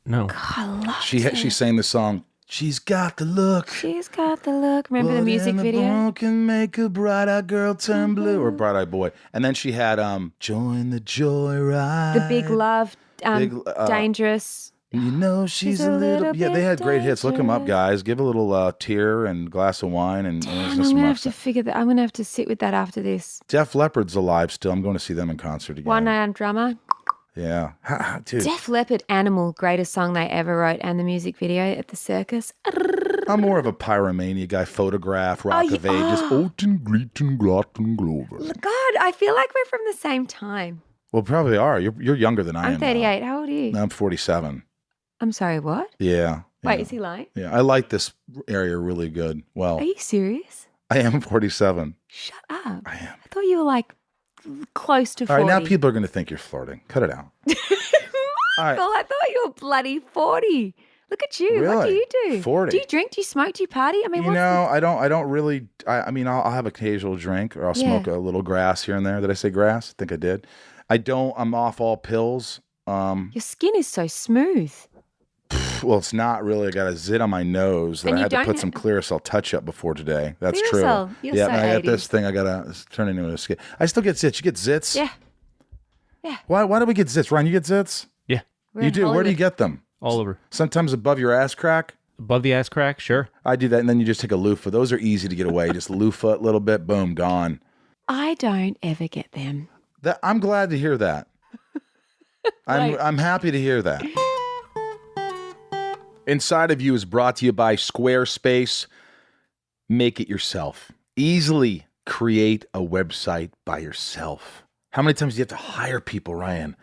Speaker 2: No.
Speaker 3: I love
Speaker 1: She sang the song. She's got the look.
Speaker 3: She's got the look. Remember the
Speaker 1: Blood
Speaker 3: music
Speaker 1: in the
Speaker 3: video?
Speaker 1: bone can make a bright-eyed girl turn blue, or bright-eyed boy. And then she had "Join the Joyride."
Speaker 3: The Big Love,
Speaker 1: Big,
Speaker 3: Dangerous.
Speaker 1: You know she's a little. Yeah, they had great hits. Look them up, guys. Give a little tear and glass of wine and
Speaker 3: Damn,
Speaker 1: listen to
Speaker 3: I'm
Speaker 1: some
Speaker 3: gonna have to
Speaker 1: Roxette.
Speaker 3: figure that. I'm gonna have to sit with that after this.
Speaker 1: Def Leppard's alive still. I'm going to see them in concert again.
Speaker 3: One Armed Drummer.
Speaker 1: Yeah, dude.
Speaker 3: Def Leppard, Animal, greatest song they ever wrote, and the music video at the circus.
Speaker 1: I'm more of a pyromania guy. Photograph, Rock of Ages, Oten, Greeten, Glotten, Glover.
Speaker 3: God, I feel like we're from the same time.
Speaker 1: Well, probably are. You're younger than I am.
Speaker 3: I'm 38. How old are you?
Speaker 1: Now. I'm 47.
Speaker 3: I'm sorry, what?
Speaker 1: Yeah.
Speaker 3: Wait,
Speaker 1: yeah.
Speaker 3: is he lying?
Speaker 1: Yeah, I like this area really good. Well,
Speaker 3: Are you serious?
Speaker 1: I am 47.
Speaker 3: Shut up.
Speaker 1: I am.
Speaker 3: I thought you were like close to
Speaker 1: All
Speaker 3: 40.
Speaker 1: right, now people are going to think you're flirting. Cut it out. All right.
Speaker 3: Michael, I thought you were bloody 40. Look at you. What do
Speaker 1: Really?
Speaker 3: you do?
Speaker 1: 40.
Speaker 3: Do you drink? Do you smoke? Do you party? I mean,
Speaker 1: You know, I don't really. I mean, I'll have an occasional drink, or I'll smoke a little grass here and there. Did I say grass? I think I did. I'm off all pills.
Speaker 3: your skin is so smooth.
Speaker 1: Well, it's not really. I got a zit on my nose that
Speaker 3: And
Speaker 1: I
Speaker 3: you
Speaker 1: had to
Speaker 3: don't
Speaker 1: put
Speaker 3: ha-
Speaker 1: some Clearasil touch-up before today. That's
Speaker 3: Clearasil?
Speaker 1: true.
Speaker 3: You're
Speaker 1: yeah,
Speaker 3: so
Speaker 1: and I got
Speaker 3: 80s.
Speaker 1: this thing. I got to turn into a skin. I still get zits. You get zits?
Speaker 3: Yeah.
Speaker 1: Why do we get zits? Ryan, you get zits?
Speaker 2: Yeah,
Speaker 3: We're
Speaker 1: You
Speaker 3: in
Speaker 1: do. Where do
Speaker 3: Hollywood.
Speaker 1: you get them?
Speaker 2: all over.
Speaker 1: Sometimes above your ass crack.
Speaker 2: Above the ass crack, sure.
Speaker 1: I do that, and then you just take a loofah. Those are easy to get away. Just loofah a little bit, boom, gone.
Speaker 3: I don't ever get them.
Speaker 1: I'm glad to hear that. I'm happy to hear that. Inside of You is brought to you by Squarespace. Make it yourself. Easily create a website by yourself. How many times do you have to hire people, Ryan?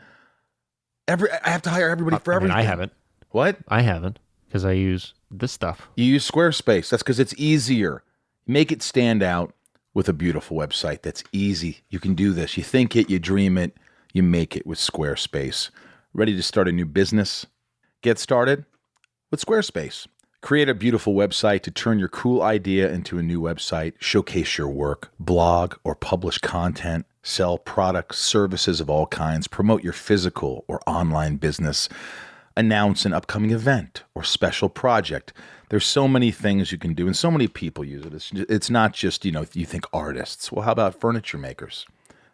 Speaker 1: I have to hire everybody for
Speaker 2: I mean,
Speaker 1: everything.
Speaker 2: I haven't.
Speaker 1: What?
Speaker 2: I haven't because I use this stuff.
Speaker 1: You use Squarespace. That's because it's easier. Make it stand out with a beautiful website that's easy. You can do this. You think it, you dream it, you make it with Squarespace. Ready to start a new business? Get started with Squarespace. Create a beautiful website to turn your cool idea into a new website, showcase your work, blog or publish content, sell products, services of all kinds, promote your physical or online business, announce an upcoming event or special project. There's so many things you can do and so many people use it. It's not just, you think artists. Well, how about furniture makers,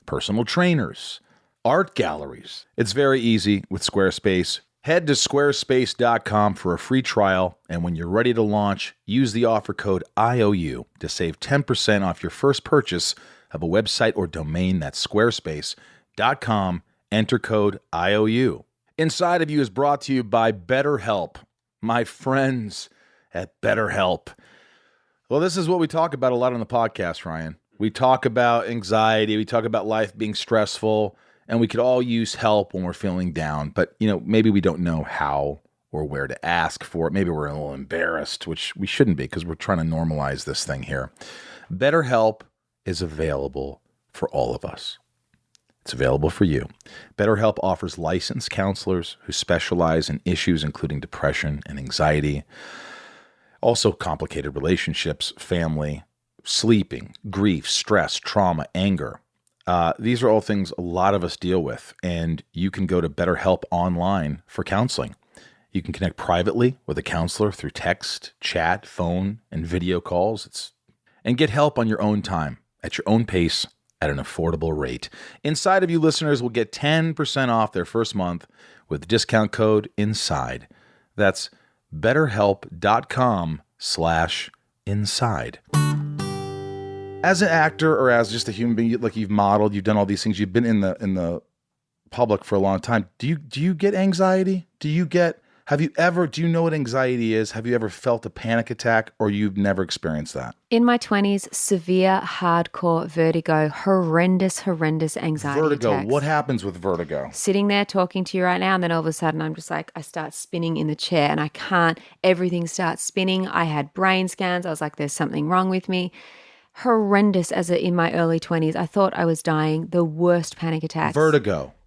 Speaker 1: personal trainers, art galleries? It's very easy with Squarespace. Head to squarespace.com for a free trial, and when you're ready to launch, use the offer code IOU to save 10% off your first purchase of a website or domain. That's squarespace.com. Enter code IOU. Inside of You is brought to you by BetterHelp. My friends at BetterHelp. Well, this is what we talk about a lot on the podcast, Ryan. We talk about anxiety. We talk about life being stressful. And we could all use help when we're feeling down, but maybe we don't know how or where to ask for it. Maybe we're a little embarrassed, which we shouldn't be because we're trying to normalize this thing here. BetterHelp is available for all of us. It's available for you. BetterHelp offers licensed counselors who specialize in issues including depression and anxiety, also complicated relationships, family, sleeping, grief, stress, trauma, anger. These are all things a lot of us deal with, and you can go to BetterHelp online for counseling. You can connect privately with a counselor through text, chat, phone, and video calls. And get help on your own time, at your own pace, at an affordable rate. Inside of You listeners will get 10% off their first month with discount code INSIDE. That's betterhelp.com/inside. As an actor or as just a human being, like you've modeled, you've done all these things, you've been in the public for a long time. Do you get anxiety? Do you know what anxiety is? Have you ever felt a panic attack, or you've never experienced that?
Speaker 3: In my 20s, severe, hardcore vertigo, horrendous anxiety
Speaker 1: Vertigo.
Speaker 3: attacks.
Speaker 1: What happens with vertigo?
Speaker 3: Sitting there talking to you right now, and then all of a sudden I'm just like, I start spinning in the chair and I can't, everything starts spinning. I had brain scans. I was like, there's something wrong with me. Horrendous in my early 20s. I thought I was dying. The worst panic attacks.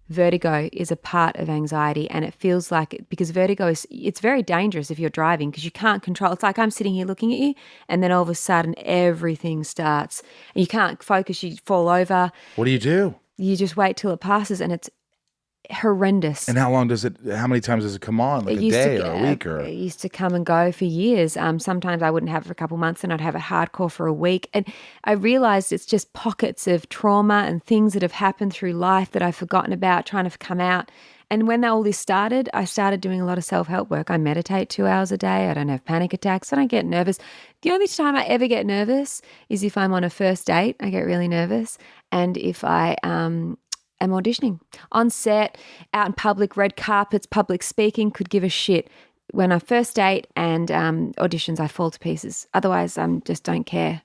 Speaker 3: Vertigo is a part of anxiety, and it feels like it, because vertigo it's very dangerous if you're driving because you can't control. It's like I'm sitting here looking at you, and then all of a sudden everything starts and you can't focus, you fall over.
Speaker 1: What do you do?
Speaker 3: You just wait till it passes, and it's horrendous.
Speaker 1: And how many times does it come on? Like a day or a week? Or
Speaker 3: it used to come and go for years. Sometimes I wouldn't have it for a couple months, and I'd have it hardcore for a week. And I realized it's just pockets of trauma and things that have happened through life that I've forgotten about, trying to come out. And when all this started, I started doing a lot of self-help work. I meditate 2 hours a day. I don't have panic attacks. I don't get nervous. The only time I ever get nervous is if I'm on a first date. I get really nervous. And if I am auditioning on set, out in public, red carpets, public speaking, could give a shit. When I first date and auditions, I fall to pieces. Otherwise, I just don't care.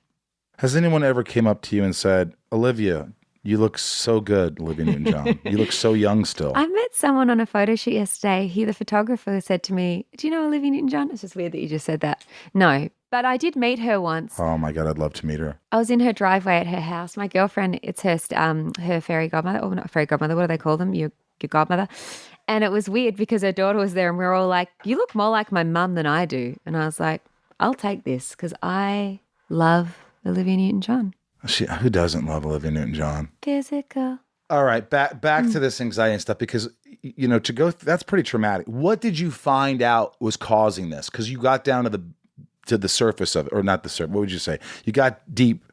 Speaker 1: Has anyone ever came up to you and said, Olivia, you look so good, Olivia Newton-John. You look so young still.
Speaker 3: I met someone on a photo shoot yesterday. The photographer, said to me, do you know Olivia Newton-John? It's just weird that you just said that. No, but I did meet her once.
Speaker 1: Oh my God, I'd love to meet her.
Speaker 3: I was in her driveway at her house. My girlfriend, it's her fairy godmother, or not fairy godmother, what do they call them? Your godmother. And it was weird because her daughter was there and we were all like, you look more like my mum than I do. And I was like, I'll take this because I love Olivia Newton-John.
Speaker 1: Who doesn't love Olivia Newton-John?
Speaker 3: Physical.
Speaker 1: All right, back to this anxiety and stuff, because that's pretty traumatic. What did you find out was causing this? Because you got down to the surface of it, or not the surface. What would you say? You got deep.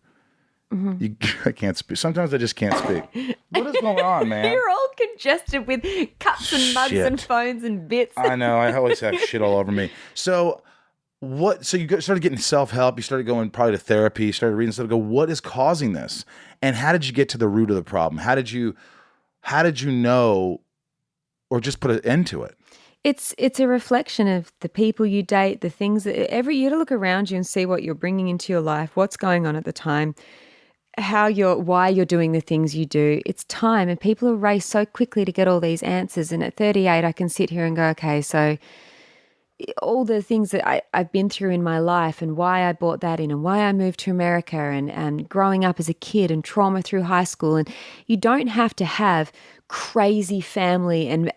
Speaker 1: I can't speak. Sometimes I just can't speak. What is going on, man?
Speaker 3: You're all congested with cups and mugs and phones and bits.
Speaker 1: I know. I always have shit all over me. So you started getting self-help. You started going probably to therapy. You started reading stuff. What is causing this? And how did you get to the root of the problem? How did you know, or just put an end to it?
Speaker 3: It's a reflection of the people you date, the things that you got to look around you and see what you're bringing into your life, what's going on at the time, why you're doing the things you do. It's time, and people race so quickly to get all these answers. And at 38, I can sit here and go, okay, so all the things that I've been through in my life and why I brought that in and why I moved to America and growing up as a kid and trauma through high school. And you don't have to have crazy family and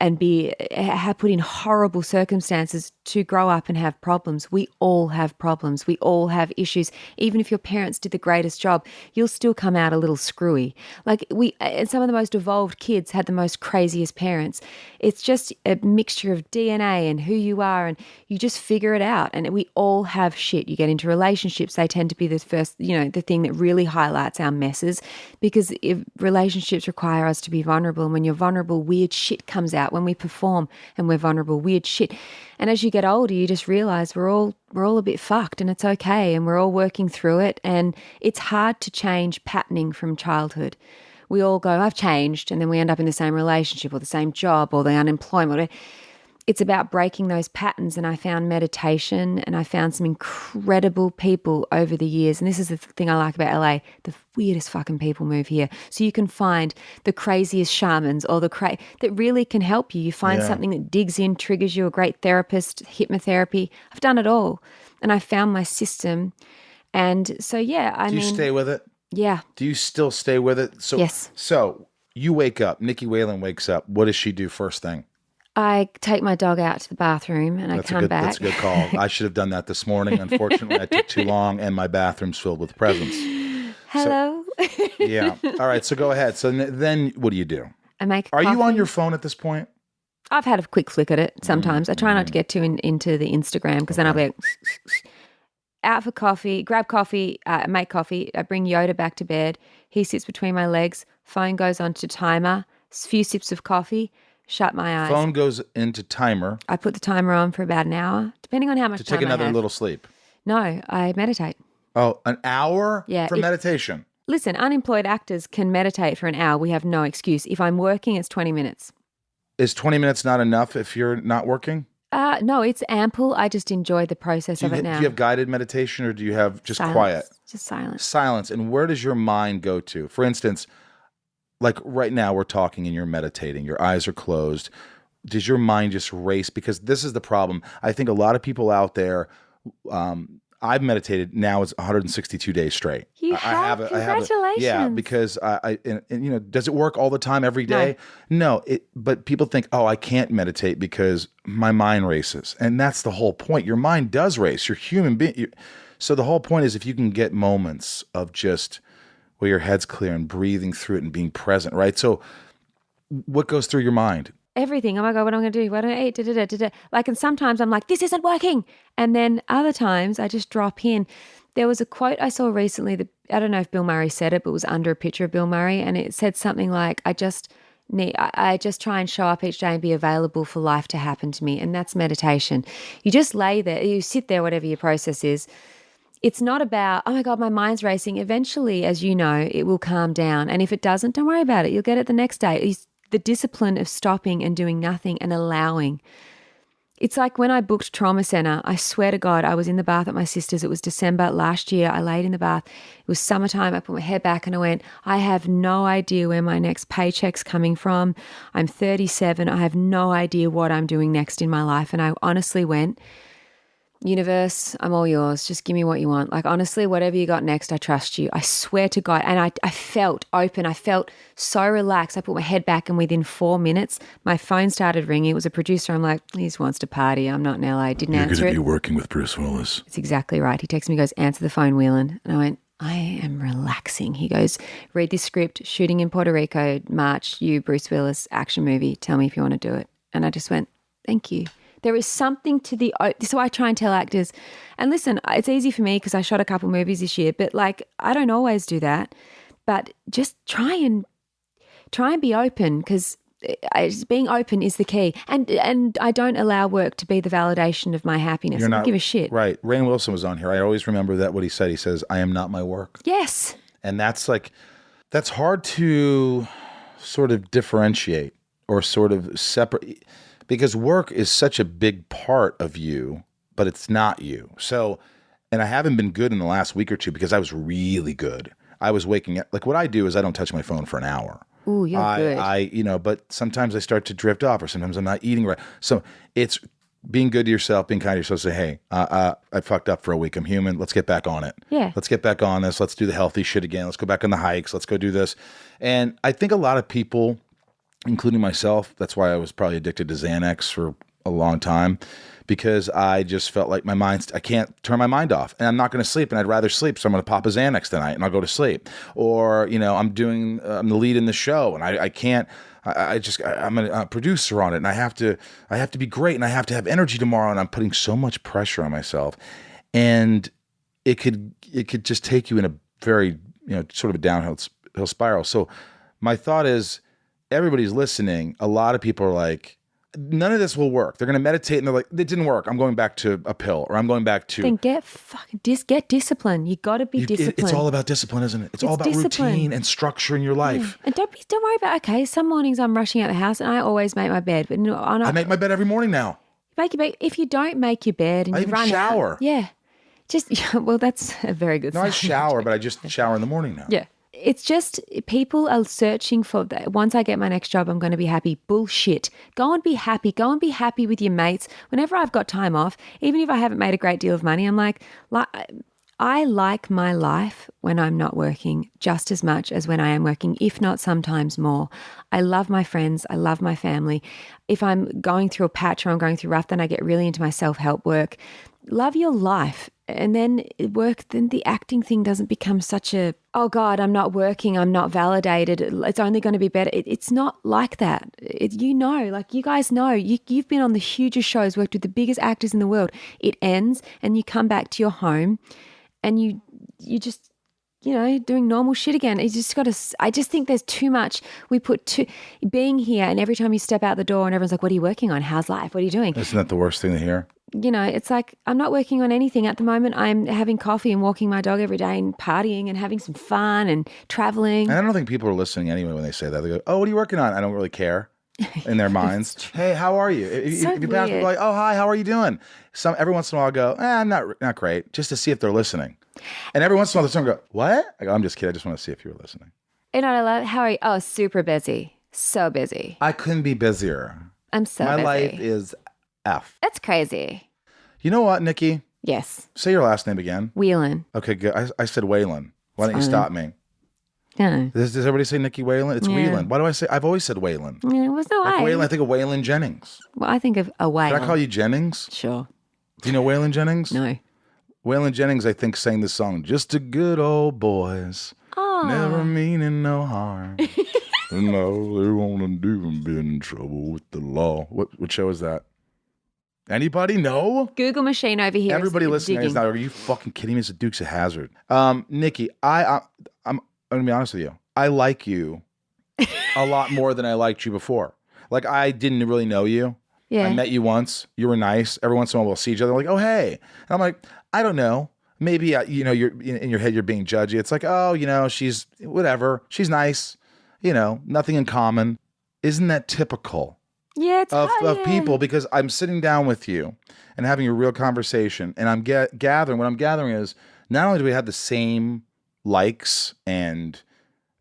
Speaker 3: have put in horrible circumstances to grow up and have problems. We all have problems. We all have issues. Even if your parents did the greatest job, you'll still come out a little screwy. And some of the most evolved kids had the most craziest parents. It's just a mixture of DNA and who you are, and you just figure it out. And we all have shit. You get into relationships, they tend to be the first, the thing that really highlights our messes, because if relationships require us to be vulnerable, and when you're vulnerable, weird shit comes out. When we perform and we're vulnerable, weird shit. And as you get older, you just realize we're all a bit fucked, and it's okay, and we're all working through it. And it's hard to change patterning from childhood. We all go, I've changed, and then we end up in the same relationship or the same job or the unemployment. It's about breaking those patterns, and I found meditation, and I found some incredible people over the years. And this is the thing I like about LA. The weirdest fucking people move here. So you can find the craziest shamans or that really can help you. You find something that digs in, triggers you, a great therapist, hypnotherapy. I've done it all. And I found my system. And so, Do you
Speaker 1: stay with it?
Speaker 3: Yeah.
Speaker 1: Do you still stay with it?
Speaker 3: Yes.
Speaker 1: So you wake up, Nicky Whelan wakes up. What does she do first thing?
Speaker 3: I take my dog out to the bathroom and I come back.
Speaker 1: That's a good call. I should have done that this morning. Unfortunately, I took too long and my bathroom's filled with presents.
Speaker 3: Hello.
Speaker 1: Yeah. All right. So go ahead. So then what do you do?
Speaker 3: I make
Speaker 1: Are you on
Speaker 3: coffee.
Speaker 1: your phone at this point?
Speaker 3: I've had a quick flick at it sometimes. I try not to get too into the Instagram because then I'll be like, out for coffee, grab coffee, make coffee. I bring Yoda back to bed. He sits between my legs. Phone goes on to timer. Few sips of coffee. Shut my eyes.
Speaker 1: Phone goes into timer
Speaker 3: I put the timer on for about an hour, depending on how much
Speaker 1: to
Speaker 3: time
Speaker 1: take another
Speaker 3: I have.
Speaker 1: little sleep.
Speaker 3: No, I meditate.
Speaker 1: Oh, an hour
Speaker 3: Yeah,
Speaker 1: for meditation.
Speaker 3: Listen, unemployed actors can meditate for an hour. We have no excuse. If I'm working, it's 20 minutes.
Speaker 1: Is 20 minutes not enough if you're not working?
Speaker 3: No, it's ample. I just enjoy the process of it now.
Speaker 1: Do you have guided meditation or do you have just
Speaker 3: Silence.
Speaker 1: quiet?
Speaker 3: Just silence.
Speaker 1: Silence. And where does your mind go to? For instance, like right now we're talking and you're meditating, your eyes are closed. Does your mind just race? Because this is the problem. I think a lot of people out there, I've meditated now it's 162 days straight.
Speaker 3: You have? Congratulations.
Speaker 1: Yeah, because and you know, does it work all the time every day? No. But people think, oh, I can't meditate because my mind races, and that's the whole point. Your mind does race. You're human being. So the whole point is if you can get moments of just where your head's clear and breathing through it and being present, right? So what goes through your mind?
Speaker 3: Everything. Oh my God, what am I going to do? What do I eat? Da, da, da, da, da. Like, and sometimes I'm like, this isn't working. And then other times I just drop in. There was a quote I saw recently that I don't know if Bill Murray said it, but it was under a picture of Bill Murray. And it said something like, I just try and show up each day and be available for life to happen to me. And that's meditation. You just lay there, you sit there, whatever your process is. It's not about, oh my God, my mind's racing. Eventually, as you know, it will calm down. And if it doesn't, don't worry about it. You'll get it the next day. It's the discipline of stopping and doing nothing and allowing. It's like when I booked Trauma Center, I swear to God, I was in the bath at my sister's. It was December last year. I laid in the bath. It was summertime. I put my head back and I went, I have no idea where my next paycheck's coming from. I'm 37. I have no idea what I'm doing next in my life. And I honestly went, universe, I'm all yours. Just give me what you want. Like, honestly, whatever you got next, I trust you. I swear to God. And I felt open. I felt so relaxed. I put my head back and within 4 minutes, my phone started ringing. It was a producer. I'm like, he just wants to party. I'm not in LA. Didn't answer it.
Speaker 1: You're going to be working with Bruce Willis.
Speaker 3: It's exactly right. He texts me, goes, answer the phone, Whelan. And I went, I am relaxing. He goes, read this script, shooting in Puerto Rico, March, you, Bruce Willis, action movie. Tell me if you want to do it. And I just went, thank you. There is something to the, so I try and tell actors, and listen, it's easy for me because I shot a couple movies this year, but like, I don't always do that, but just try and be open because being open is the key. And I don't allow work to be the validation of my happiness. I don't give a shit.
Speaker 1: Right. Rainn Wilson was on here. I always remember that what he said. He says, I am not my work.
Speaker 3: Yes.
Speaker 1: And that's hard to sort of differentiate or sort of separate. Because work is such a big part of you, but it's not you. So, and I haven't been good in the last week or two because I was really good. I was waking up, like what I do is I don't touch my phone for an hour.
Speaker 3: Ooh, you're good.
Speaker 1: But sometimes I start to drift off or sometimes I'm not eating right. So it's being good to yourself, being kind to yourself, say, hey, I fucked up for a week. I'm human. Let's get back on it.
Speaker 3: Yeah.
Speaker 1: Let's get back on this. Let's do the healthy shit again. Let's go back on the hikes. Let's go do this. And I think a lot of people, including myself, that's why I was probably addicted to Xanax for a long time, because I just felt like I can't turn my mind off, and I'm not going to sleep, and I'd rather sleep, so I'm going to pop a Xanax tonight, and I'll go to sleep. Or, I'm the lead in the show, and I can't, I'm a producer on it, and I have to be great, and I have to have energy tomorrow, and I'm putting so much pressure on myself, and it could just take you in a very, sort of a downhill spiral. So my thought is, everybody's listening. A lot of people are like, none of this will work. They're going to meditate and they're like, it didn't work. I'm going back to a pill, or I'm going back to.
Speaker 3: Then get discipline. You got to be disciplined.
Speaker 1: It's all about discipline, isn't it? It's all about discipline. Routine and structure in your life.
Speaker 3: Yeah. And don't worry about, okay, some mornings I'm rushing out the house and I always make my bed. But
Speaker 1: I make my bed every morning now.
Speaker 3: Make your bed. If you don't make your bed and
Speaker 1: I
Speaker 3: you
Speaker 1: even
Speaker 3: run
Speaker 1: shower.
Speaker 3: Out. Yeah. Well, that's a very good sign.
Speaker 1: No, I shower, but I just shower in the morning now.
Speaker 3: Yeah. It's just people are searching for that. Once I get my next job, I'm going to be happy. Bullshit. Go and be happy. Go and be happy with your mates. Whenever I've got time off, even if I haven't made a great deal of money, I'm like I like my life when I'm not working just as much as when I am working, if not sometimes more. I love my friends. I love my family. If I'm going through a patch or I'm going through rough, then I get really into my self-help work. love your life. And then then the acting thing doesn't become such a, oh God, I'm not working, I'm not validated, it's only going to be better. It's not like that. Like you guys know, you've been on the hugest shows, worked with the biggest actors in the world. It ends and you come back to your home and you just, doing normal shit again. You just got to, I just think there's too much. Being here and every time you step out the door and everyone's like, what are you working on? How's life? What are you doing?
Speaker 1: Isn't that the worst thing to hear?
Speaker 3: It's like, I'm not working on anything at the moment. I'm having coffee and walking my dog every day and partying and having some fun and traveling.
Speaker 1: And I don't think people are listening anyway when they say that. They go, oh, what are you working on? I don't really care in their minds. Hey, how are you? If you pass people like, oh, hi, how are you doing? Every once in a while I go, I'm not great, just to see if they're listening. And every once in a while someone go, what? I go, I'm just kidding. I just want to see if you were listening.
Speaker 3: You know what I love? How are you? Oh, super busy. So busy.
Speaker 1: I couldn't be busier.
Speaker 3: I'm so
Speaker 1: My
Speaker 3: busy.
Speaker 1: life is F.
Speaker 3: That's crazy.
Speaker 1: You know what, Nikki?
Speaker 3: Yes.
Speaker 1: Say your last name again.
Speaker 3: Whelan.
Speaker 1: Okay, good. I said Whelan. Why don't you stop me?
Speaker 3: Yeah.
Speaker 1: Does everybody say Nicky Whelan? It's Whelan. Why do I say? I've always said Whelan.
Speaker 3: Yeah, it was no
Speaker 1: Like
Speaker 3: way.
Speaker 1: Whelan, I think of Waylon Jennings.
Speaker 3: Well, I think of a whale.
Speaker 1: Did I call you Jennings?
Speaker 3: Sure.
Speaker 1: Do you know Waylon Jennings?
Speaker 3: No.
Speaker 1: Waylon Jennings, I think, sang this song, Just a Good Old Boys.
Speaker 3: Oh.
Speaker 1: Never meaning no harm. And all they want to do is be in trouble with the law. What show is that? Anybody know?
Speaker 3: Google machine over here.
Speaker 1: Everybody
Speaker 3: is
Speaker 1: listening is
Speaker 3: digging.
Speaker 1: now, are you fucking kidding me? It's the Dukes of Hazzard. Nikki, I'm going to be honest with you. I like you a lot more than I liked you before. Like, I didn't really know you.
Speaker 3: Yeah.
Speaker 1: I met you once. You were nice. Every once in a while we'll see each other. Like, oh, hey. And I'm like, I don't know. Maybe, you're in your head, you're being judgy. It's like, oh, she's whatever. She's nice. Nothing in common. Isn't that typical?
Speaker 3: Yeah, it's
Speaker 1: of
Speaker 3: hard,
Speaker 1: people, because I'm sitting down with you and having a real conversation, and I'm gathering. What I'm gathering is not only do we have the same likes and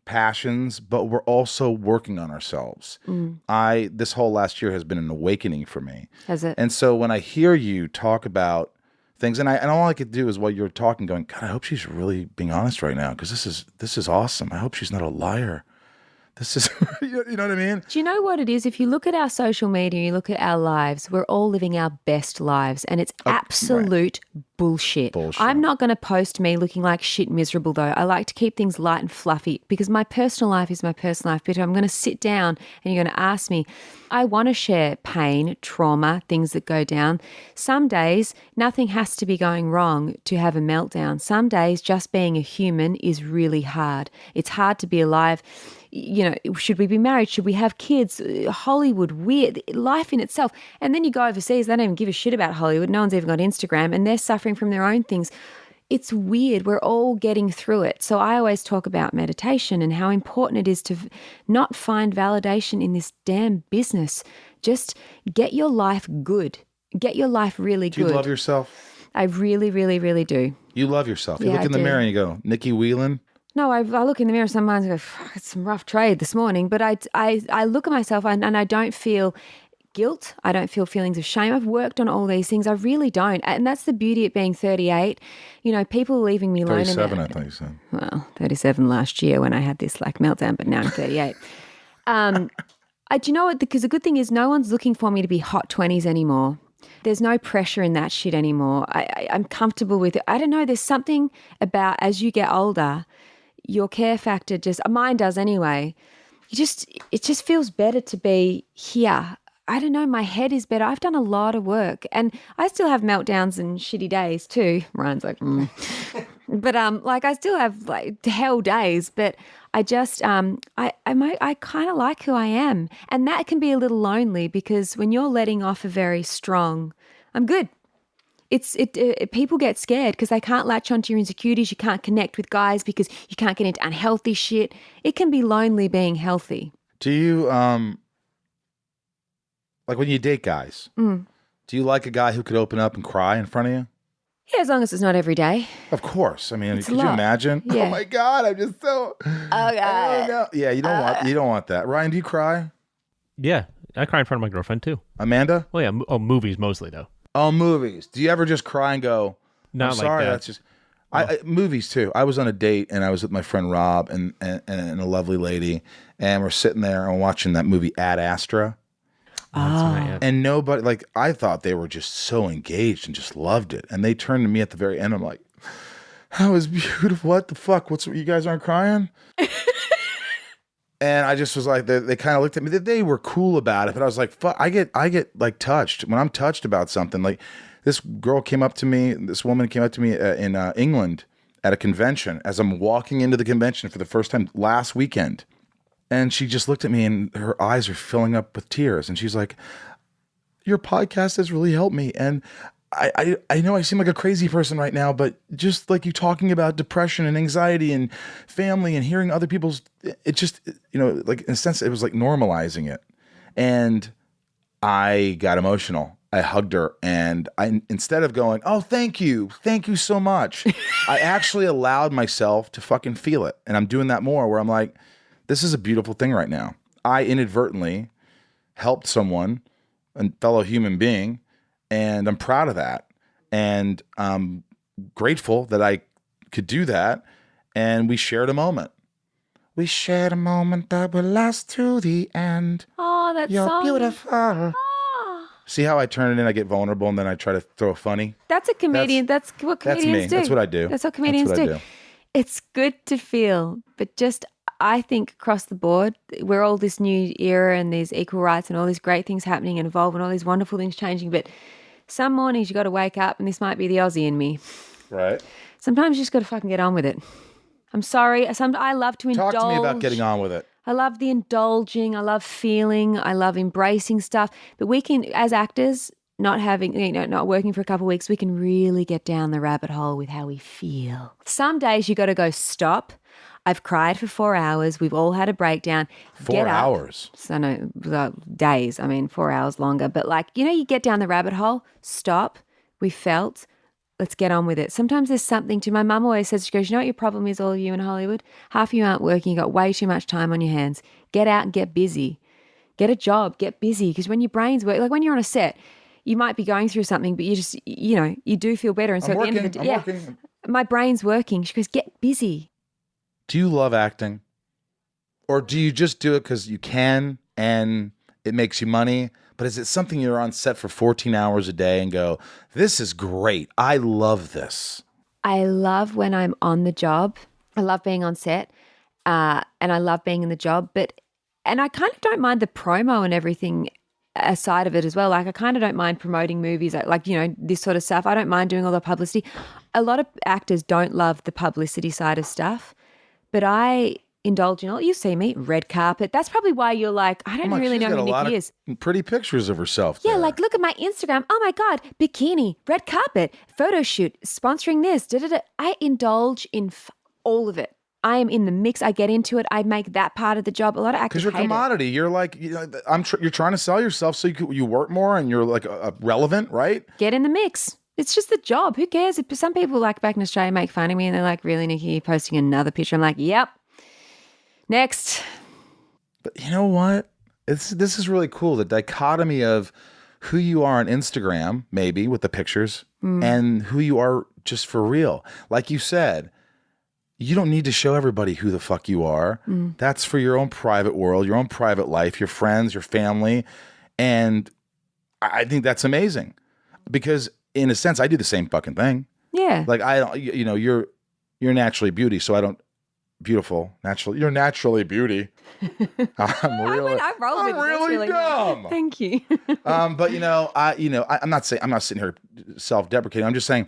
Speaker 1: passions, but we're also working on ourselves. This whole last year has been an awakening for me.
Speaker 3: Has it?
Speaker 1: And so when I hear you talk about things, and all I could do is while you're talking, going, God, I hope she's really being honest right now, because this is awesome. I hope she's not a liar. This is, you know what I mean?
Speaker 3: Do you know what it is? If you look at our social media, you look at our lives, we're all living our best lives, and it's absolute bullshit. I'm not going to post me looking like shit miserable, though. I like to keep things light and fluffy, because my personal life is my personal life. But I'm going to sit down and you're going to ask me, I want to share pain, trauma, things that go down. Some days, nothing has to be going wrong to have a meltdown. Some days, just being a human is really hard. It's hard to be alive. Should we be married? Should we have kids? Hollywood, weird, life in itself. And then you go overseas, they don't even give a shit about Hollywood. No one's even got Instagram, and they're suffering from their own things. It's weird. We're all getting through it. So I always talk about meditation and how important it is to not find validation in this damn business. Just get your life good. Get your life really good.
Speaker 1: Do you love yourself?
Speaker 3: I really, really, really do.
Speaker 1: You love yourself. You
Speaker 3: Yeah,
Speaker 1: look in the
Speaker 3: I do.
Speaker 1: mirror and you go, Nicky Whelan?
Speaker 3: No, I look in the mirror sometimes and go, fuck, it's some rough trade this morning. But I look at myself and I don't feel guilt. I don't feel feelings of shame. I've worked on all these things. I really don't. And that's the beauty of being 38. People leaving me alone.
Speaker 1: 37, I thought you said.
Speaker 3: Well, 37 last year when I had this meltdown, but now I'm 38. Do you know what? Because the good thing is no one's looking for me to be hot 20s anymore. There's no pressure in that shit anymore. I'm comfortable with it. I don't know. There's something about as you get older, your care factor mine does anyway. It just feels better to be here. I don't know, my head is better. I've done a lot of work, and I still have meltdowns and shitty days too. Ryan's like, but I still have hell days, but I just I kind of like who I am, and that can be a little lonely because when you're letting off a very strong, I'm good. People get scared because they can't latch onto your insecurities. You can't connect with guys because you can't get into unhealthy shit. It can be lonely being healthy.
Speaker 1: Do you, when you date guys, do you like a guy who could open up and cry in front of you?
Speaker 3: Yeah, as long as it's not every day.
Speaker 1: Of course. I mean,
Speaker 3: It's a
Speaker 1: could you
Speaker 3: lot.
Speaker 1: imagine?
Speaker 3: Yeah.
Speaker 1: Oh my God, I'm just so.
Speaker 3: Oh God.
Speaker 1: Yeah, you don't want that. Ryan, do you cry?
Speaker 2: Yeah, I cry in front of my girlfriend too.
Speaker 1: Amanda?
Speaker 2: Well, yeah, movies mostly though.
Speaker 1: Oh, movies. Do you ever just cry and go,
Speaker 2: Not
Speaker 1: I'm
Speaker 2: like
Speaker 1: sorry,
Speaker 2: that.
Speaker 1: that's just. Movies too. I was on a date and I was with my friend Rob and a lovely lady, and we're sitting there and watching that movie Ad Astra.
Speaker 2: That's right. Yeah.
Speaker 1: And nobody, like, I thought they were just so engaged and just loved it. And they turned to me at the very end. I'm like, that was beautiful. What the fuck? You guys aren't crying? And I just was like, they kind of looked at me. They were cool about it, but I was like, fuck, I get like touched when I'm touched about something. Like this woman came up to me in England at a convention as I'm walking into the convention for the first time last weekend. And she just looked at me and her eyes are filling up with tears. And she's like, your podcast has really helped me. And I know I seem like a crazy person right now, but just like you talking about depression and anxiety and family and hearing other people's, it just, like in a sense, it was like normalizing it. And I got emotional. I hugged her and instead of going, oh, thank you so much, I actually allowed myself to fucking feel it. And I'm doing that more where I'm like, this is a beautiful thing right now. I inadvertently helped someone, a fellow human being, and I'm proud of that. And I'm grateful that I could do that. And we shared a moment. We shared a moment that will last to the end.
Speaker 3: Oh, that
Speaker 1: You're
Speaker 3: song.
Speaker 1: beautiful.
Speaker 3: Oh,
Speaker 1: See how I turn it in? I get vulnerable and then I try to throw a funny.
Speaker 3: that's a comedian. That's what
Speaker 1: That's
Speaker 3: comedians
Speaker 1: me.
Speaker 3: do.
Speaker 1: That's what I do.
Speaker 3: That's what comedians
Speaker 1: That's what
Speaker 3: do.
Speaker 1: I do.
Speaker 3: It's good to feel, but just I think across the board, we're all this new era and there's equal rights and all these great things happening and evolving, all these wonderful things changing. But some mornings you got to wake up, and this might be the Aussie in me.
Speaker 1: Right.
Speaker 3: Sometimes you just got to fucking get on with it. I'm sorry. I love to indulge.
Speaker 1: Talk to me about getting on with it.
Speaker 3: I love the indulging. I love feeling. I love embracing stuff. But we can, as actors, not working for a couple of weeks, we can really get down the rabbit hole with how we feel. Some days you got to go, stop. I've cried for 4 hours. We've all had a breakdown.
Speaker 1: 4 hours.
Speaker 3: So no, days. I mean, 4 hours longer. But like, you get down the rabbit hole, stop. We felt. Let's get on with it. Sometimes there's something to, my mum always says, she goes, you know what your problem is, all of you in Hollywood? Half of you aren't working. You got way too much time on your hands. Get out and get busy. Get a job, get busy. Because when your brain's work, like when you're on a set, you might be going through something, but you just, you do feel better. And so
Speaker 1: I'm
Speaker 3: at the end of the day,
Speaker 1: working.
Speaker 3: my brain's working. She goes, get busy.
Speaker 1: Do you love acting? Or do you just do it because you can and it makes you money? But is it something you're on set for 14 hours a day and go, this is great. I love this.
Speaker 3: I love when I'm on the job. I love being on set and I love being in the job. And I kind of don't mind the promo and everything aside of it as well. Like I kind of don't mind promoting movies, like this sort of stuff. I don't mind doing all the publicity. A lot of actors don't love the publicity side of stuff. But I indulge in all. You see me, red carpet. That's probably why you're like, I don't really know who Nicky is.
Speaker 1: Pretty pictures of herself.
Speaker 3: Yeah,
Speaker 1: there.
Speaker 3: like look at my Instagram. Oh my God, bikini, red carpet, photo shoot, sponsoring this. I indulge in all of it. I am in the mix. I get into it. I make that part of the job. A lot of actors
Speaker 1: because you're a commodity. You're like, you're trying to sell yourself so you work more and you're like relevant, right?
Speaker 3: Get in the mix. It's just the job. Who cares? Some people like back in Australia make fun of me and they're like, really, Nicky, you're posting another picture. I'm like, yep. Next.
Speaker 1: But you know what? This is really cool. The dichotomy of who you are on Instagram, maybe with the pictures, and who you are just for real. Like you said, you don't need to show everybody who the fuck you are. That's for your own private world, your own private life, your friends, your family. And I think that's amazing because in a sense, I do the same fucking thing.
Speaker 3: Yeah.
Speaker 1: Like you're naturally beauty, so I don't beautiful. Naturally, you're naturally beauty. I'm really dumb.
Speaker 3: Thank you.
Speaker 1: But I'm not sitting here self-deprecating. I'm just saying,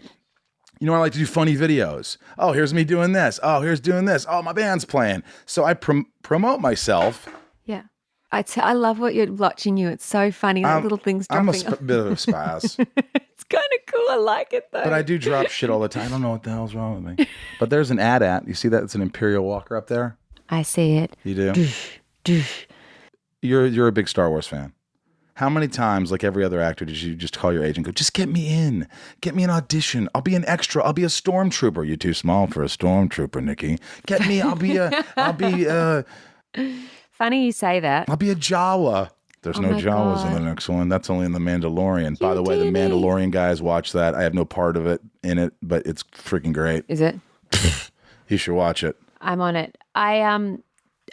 Speaker 1: I like to do funny videos. Oh, here's me doing this. Oh, here's doing this. Oh, my band's playing. So I promote myself.
Speaker 3: Yeah. I love what you're watching you. It's so funny. Little things dropping.
Speaker 1: I'm a bit of a spaz.
Speaker 3: It's kind of cool. I like it though.
Speaker 1: But I do drop shit all the time. I don't know what the hell's wrong with me. But there's an ad. You see that? It's an Imperial Walker up there.
Speaker 3: I see it.
Speaker 1: You do? You're a big Star Wars fan. How many times, like every other actor, did you just call your agent and go, just get me in. Get me an audition. I'll be an extra. I'll be a stormtrooper. You're too small for a stormtrooper, Nicky. Get me. I'll be
Speaker 3: Funny you say that.
Speaker 1: I'll be a Jawa. There's no Jawas in the next one. That's only in The Mandalorian. By the way, The Mandalorian guys, watch that. I have no part of it in it, but it's freaking great.
Speaker 3: Is it?
Speaker 1: You should watch it.
Speaker 3: I'm on it. I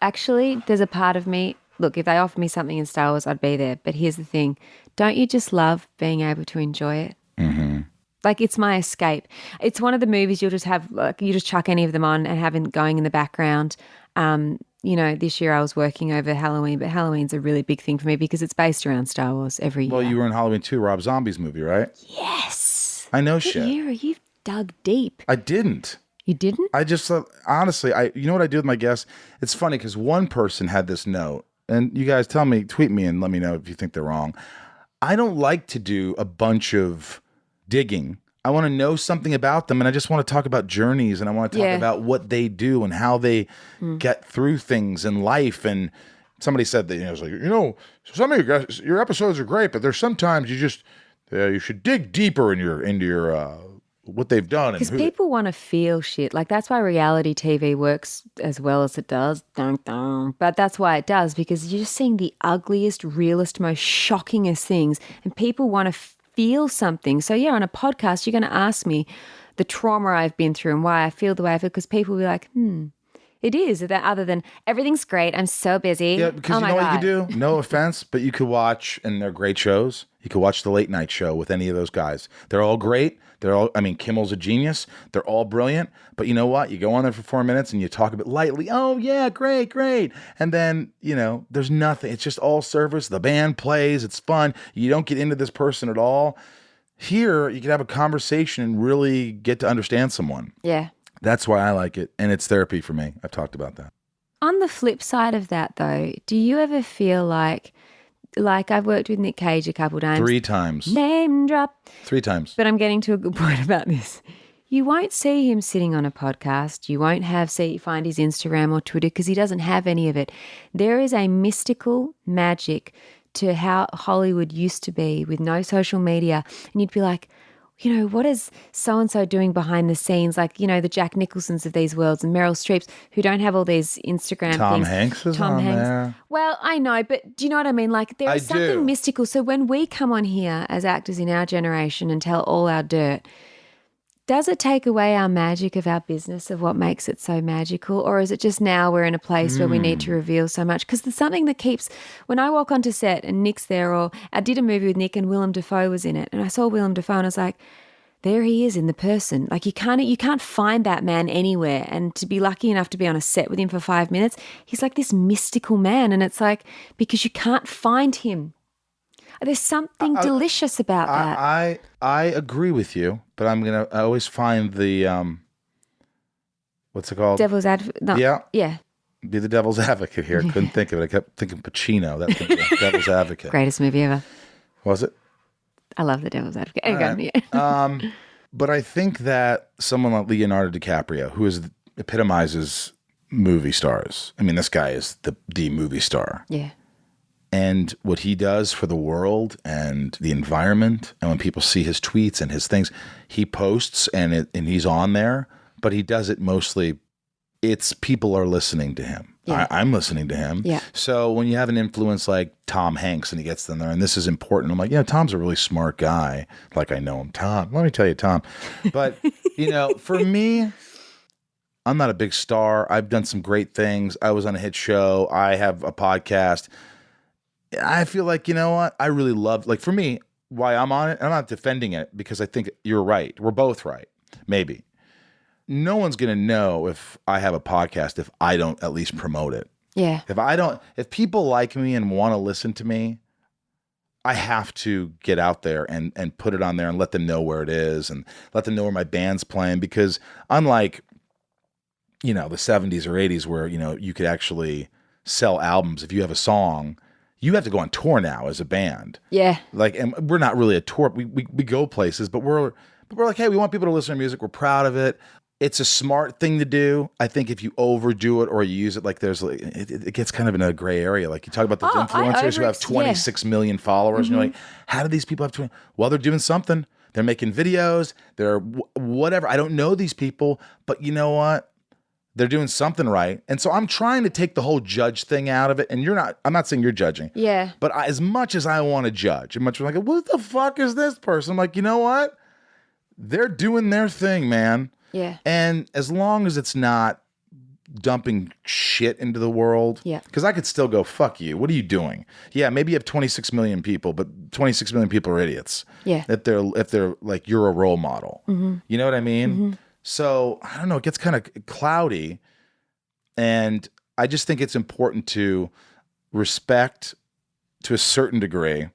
Speaker 3: actually, there's a part of me look, if they offered me something in Star Wars, I'd be there. But here's the thing. Don't you just love being able to enjoy it?
Speaker 1: Mm-hmm.
Speaker 3: Like, it's my escape. It's one of the movies you'll just have, like, you just chuck any of them on and have it going in the background. This year I was working over Halloween, but Halloween's a really big thing for me because it's based around Star Wars every year.
Speaker 1: Well, you were in Halloween 2, Rob Zombie's movie, right?
Speaker 3: Yes.
Speaker 1: I know
Speaker 3: Good
Speaker 1: shit.
Speaker 3: era. You've dug deep.
Speaker 1: I didn't.
Speaker 3: You didn't?
Speaker 1: I just, honestly, you know what I do with my guests? It's funny because one person had this note, and you guys tweet me and let me know if you think they're wrong. I don't like to do a bunch of digging. I want to know something about them, and I just want to talk about journeys, and I want to talk about what they do and how they get through things in life. And somebody said that, it's like, some of your episodes are great, but there's sometimes you should dig deeper into your what they've done.
Speaker 3: Because people want to feel shit. Like, that's why reality TV works as well as it does. Dun, dun. But that's why it does, because you're just seeing the ugliest, realest, most shockingest things, and people want to feel something. So, yeah, on a podcast, you're going to ask me the trauma I've been through and why I feel the way I feel, because people will be like, it is. That other than everything's great, I'm so busy.
Speaker 1: Yeah, because you know what you could do? No offense, but you could watch, and they're great shows. You could watch the late night show with any of those guys. They're all great. Kimmel's a genius. They're all brilliant. But you know what? You go on there for 4 minutes and you talk a bit lightly. Oh, yeah, great. And then, there's nothing. It's just all service. The band plays. It's fun. You don't get into this person at all. Here, you can have a conversation and really get to understand someone.
Speaker 3: Yeah.
Speaker 1: That's why I like it. And it's therapy for me. I've talked about that.
Speaker 3: On the flip side of that, though, do you ever feel like I've worked with Nick Cage a couple times.
Speaker 1: 3 times.
Speaker 3: Name drop.
Speaker 1: 3 times.
Speaker 3: But I'm getting to a good point about this. You won't see him sitting on a podcast. You won't find his Instagram or Twitter because he doesn't have any of it. There is a mystical magic to how Hollywood used to be with no social media. And you'd be like, what is so-and-so doing behind the scenes? Like, the Jack Nicholsons of these worlds and Meryl Streeps who don't have all these Instagram
Speaker 1: Tom
Speaker 3: things.
Speaker 1: Hanks is on there.
Speaker 3: Well, I know, but do you know what I mean? Like, there is something mystical. So when we come on here as actors in our generation and tell all our dirt, does it take away our magic of our business, of what makes it so magical? Or is it just now we're in a place where we need to reveal so much? Because there's something that keeps, when I walk onto set and Nick's there, or I did a movie with Nick and Willem Dafoe was in it, and I saw Willem Dafoe and I was like, there he is in the person. Like, you can't find that man anywhere. And to be lucky enough to be on a set with him for 5 minutes, he's like this mystical man. And it's like, because you can't find him. There's something delicious about that.
Speaker 1: I agree with you, but I always find the what's it called?
Speaker 3: Devil's advocate. No. Yeah.
Speaker 1: Be the devil's advocate here. Couldn't think of it. I kept thinking Pacino. That could be the devil's advocate.
Speaker 3: Greatest movie ever.
Speaker 1: Was it?
Speaker 3: I love the devil's advocate.
Speaker 1: Right. But I think that someone like Leonardo DiCaprio, who epitomizes movie stars. I mean, this guy is the movie star.
Speaker 3: Yeah.
Speaker 1: And what he does for the world and the environment, and when people see his tweets and his things, he posts and he's on there, but he does it mostly, it's people are listening to him. Yeah. I'm listening to him.
Speaker 3: Yeah.
Speaker 1: So when you have an influence like Tom Hanks and he gets in there, and this is important, I'm like, Tom's a really smart guy. Like, I know him. Tom, let me tell you, Tom. But, for me, I'm not a big star. I've done some great things. I was on a hit show. I have a podcast. I feel like, what? I really love, like, for me, why I'm on it, I'm not defending it because I think you're right. We're both right. Maybe. No one's going to know if I have a podcast if I don't at least promote it.
Speaker 3: Yeah.
Speaker 1: If people like me and want to listen to me, I have to get out there and put it on there and let them know where it is and let them know where my band's playing, because unlike, the 70s or 80s where, you could actually sell albums. If you have a song, you have to go on tour now as a band.
Speaker 3: Yeah.
Speaker 1: Like, and we're not really a tour. We go places, but we're like, hey, we want people to listen to music. We're proud of it. It's a smart thing to do. I think if you overdo it or you use it like it gets kind of in a gray area. Like, you talk about those influencers who have 26 million followers, and you're like, how do these people have 20? Well, they're doing something. They're making videos. They're whatever. I don't know these people, but you know what? They're doing something right. And so I'm trying to take the whole judge thing out of it. And I'm not saying you're judging.
Speaker 3: Yeah.
Speaker 1: But as much as I want to judge, as much as I'm like, what the fuck is this person? I'm like, you know what? They're doing their thing, man.
Speaker 3: Yeah.
Speaker 1: And as long as it's not dumping shit into the world.
Speaker 3: Yeah.
Speaker 1: Because I could still go, fuck you. What are you doing? Yeah, maybe you have 26 million people, but 26 million people are idiots.
Speaker 3: Yeah.
Speaker 1: If they're like, you're a role model. You know what I mean? So I don't know. It gets kind of cloudy. And I just think it's important to respect to a certain degree.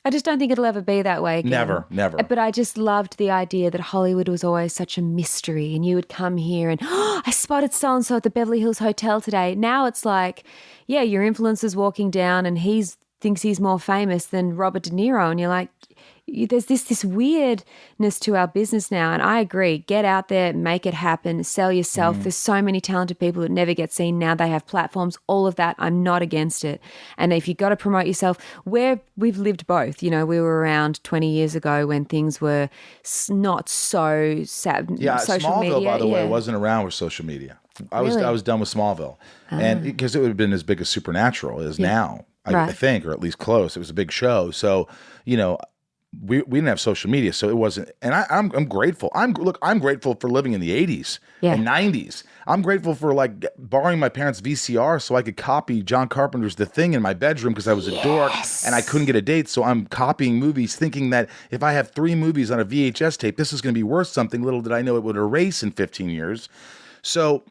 Speaker 3: I just don't think it'll ever be that way again.
Speaker 1: Never.
Speaker 3: But I just loved the idea that Hollywood was always such a mystery, and you would come here and, oh, I spotted so-and-so at the Beverly Hills Hotel today. Now it's like, yeah, your influencer's walking down and thinks he's more famous than Robert De Niro. And you're like, there's this weirdness to our business now. And I agree. Get out there, make it happen, sell yourself. There's so many talented people that never get seen. Now they have platforms, all of that. I'm not against it. And if you got to promote yourself, we've lived both. You know, we were around 20 years ago when things were not so sad.
Speaker 1: Yeah,
Speaker 3: social
Speaker 1: Smallville,
Speaker 3: media,
Speaker 1: by the way, wasn't around with social media. I
Speaker 3: Really?
Speaker 1: was done with Smallville. And because it would have been as big as Supernatural is now, I
Speaker 3: Right.
Speaker 1: think, or at least close. It was a big show. So, you know, we didn't have social media, so it wasn't. And I'm grateful. I'm grateful for living in the 80s and 90s. I'm grateful for like borrowing my parents' VCR so I could copy John Carpenter's The Thing in my bedroom because I was a dork and I couldn't get a date. So I'm copying movies, thinking that if I have 3 movies on a VHS tape, this is going to be worth something. Little did I know it would erase in 15 years. So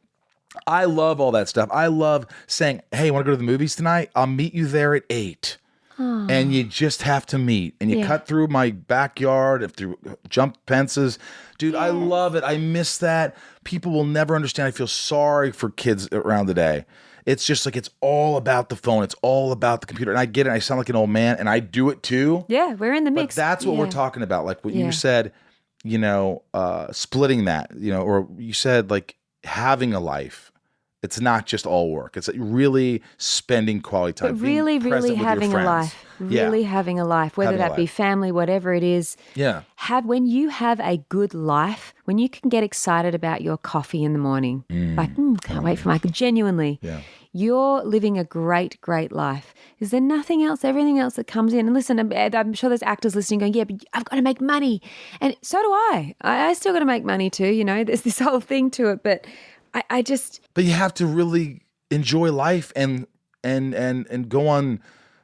Speaker 1: I love all that stuff. I love saying, "Hey, want to go to the movies tonight? I'll meet you there at 8." And you just have to meet, and you cut through my backyard, through jump fences. Dude, I love it. I miss that. People will never understand. I feel sorry for kids around today. It's just like, it's all about the phone. It's all about the computer. And I get it. I sound like an old man, and I do it too.
Speaker 3: Yeah, we're in the mix.
Speaker 1: But that's what we're talking about. Like what you said, you know, splitting that, you know, or you said like having a life. It's not just all work. It's really spending quality time.
Speaker 3: But really,
Speaker 1: being present
Speaker 3: really
Speaker 1: with your
Speaker 3: having a
Speaker 1: friends.
Speaker 3: life. Really having a life, whether
Speaker 1: Having a
Speaker 3: that be
Speaker 1: life.
Speaker 3: family, whatever it is.
Speaker 1: Yeah.
Speaker 3: When you have a good life, when you can get excited about your coffee in the morning, like, can't wait for my genuinely.
Speaker 1: Yeah.
Speaker 3: You're living a great, great life. Is there nothing else, everything else that comes in? And listen, I'm sure there's actors listening going, yeah, but I've got to make money. And so do I. I still got to make money too, you know, there's this whole thing to it. But I just...
Speaker 1: But you have to really enjoy life and go on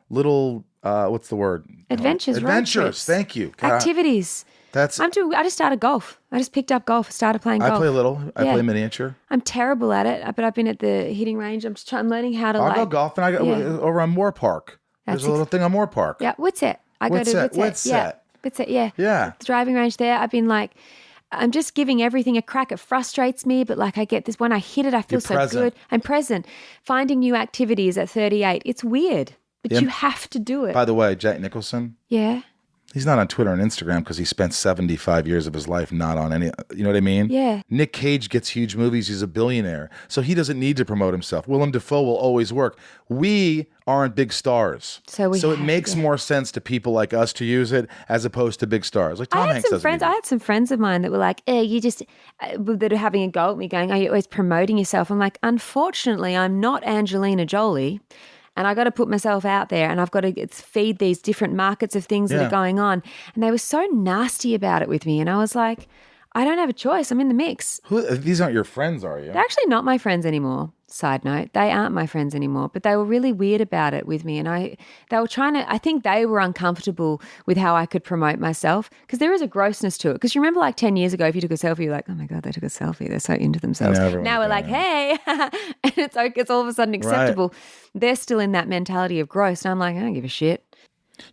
Speaker 1: little what's the word?
Speaker 3: Adventures, road
Speaker 1: Adventures.
Speaker 3: trips,
Speaker 1: Thank you. God,
Speaker 3: activities. I just started golf. I just picked up golf, started playing golf.
Speaker 1: I play a little. I play miniature.
Speaker 3: I'm terrible at it, but I've been at the hitting range. I'm learning how to
Speaker 1: I'll go golfing. I go over on Moore Park. There's a little thing on Moore Park.
Speaker 3: Yeah, Whitsett. I go to Whitsett.
Speaker 1: Whitsett.
Speaker 3: Whitsett, yeah.
Speaker 1: Yeah.
Speaker 3: The driving range there. I've been like, I'm just giving everything a crack. It frustrates me, but like I get this, when I hit it, I feel so good. I'm present. Finding new activities at 38. It's weird, but you have to do it.
Speaker 1: By the way, Jack Nicholson.
Speaker 3: Yeah.
Speaker 1: He's not on Twitter and Instagram because he spent 75 years of his life not on any, you know what I mean?
Speaker 3: Yeah.
Speaker 1: Nick Cage gets huge movies. He's a billionaire. So he doesn't need to promote himself. Willem Dafoe will always work. We aren't big stars. So it makes more sense to people like us to use it as opposed to big stars. Like Tom Hanks doesn't need it.
Speaker 3: I had some friends of mine that were like, you just, that are having a go at me going, are you always promoting yourself? I'm like, unfortunately, I'm not Angelina Jolie. And I got to put myself out there, and I've got to feed these different markets of things that are going on. And they were so nasty about it with me. And I was like, I don't have a choice. I'm in the mix.
Speaker 1: These aren't your friends, are you?
Speaker 3: They're actually not my friends anymore. Side note, they aren't my friends anymore, but they were really weird about it with me. And they were trying to, I think they were uncomfortable with how I could promote myself, because there is a grossness to it. Because you remember like 10 years ago, if you took a selfie, you're like, oh my God, they took a selfie. They're so into themselves. Now we're like, hey, and it's okay, it's all of a sudden acceptable. Right. They're still in that mentality of gross. And I'm like, I don't give a shit.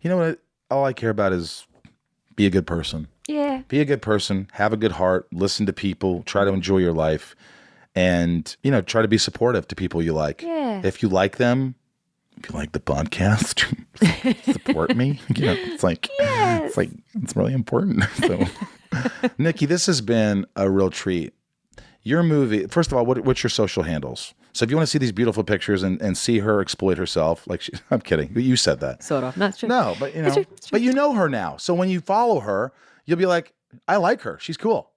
Speaker 1: You know what? All I care about is be a good person.
Speaker 3: Yeah.
Speaker 1: Be a good person, have a good heart, listen to people, try to enjoy your life. And, you know, try to be supportive to people you like.
Speaker 3: Yeah.
Speaker 1: If you like them, if you like the podcast, support me. You know, it's like, it's really important. So, Nicky, this has been a real treat. Your movie, first of all, what's your social handles? So if you want to see these beautiful pictures and see her exploit herself, like I'm kidding, you said that.
Speaker 3: Sort of. No, it's true.
Speaker 1: No, but you know, but you know her now. So when you follow her, you'll be like, I like her. She's cool.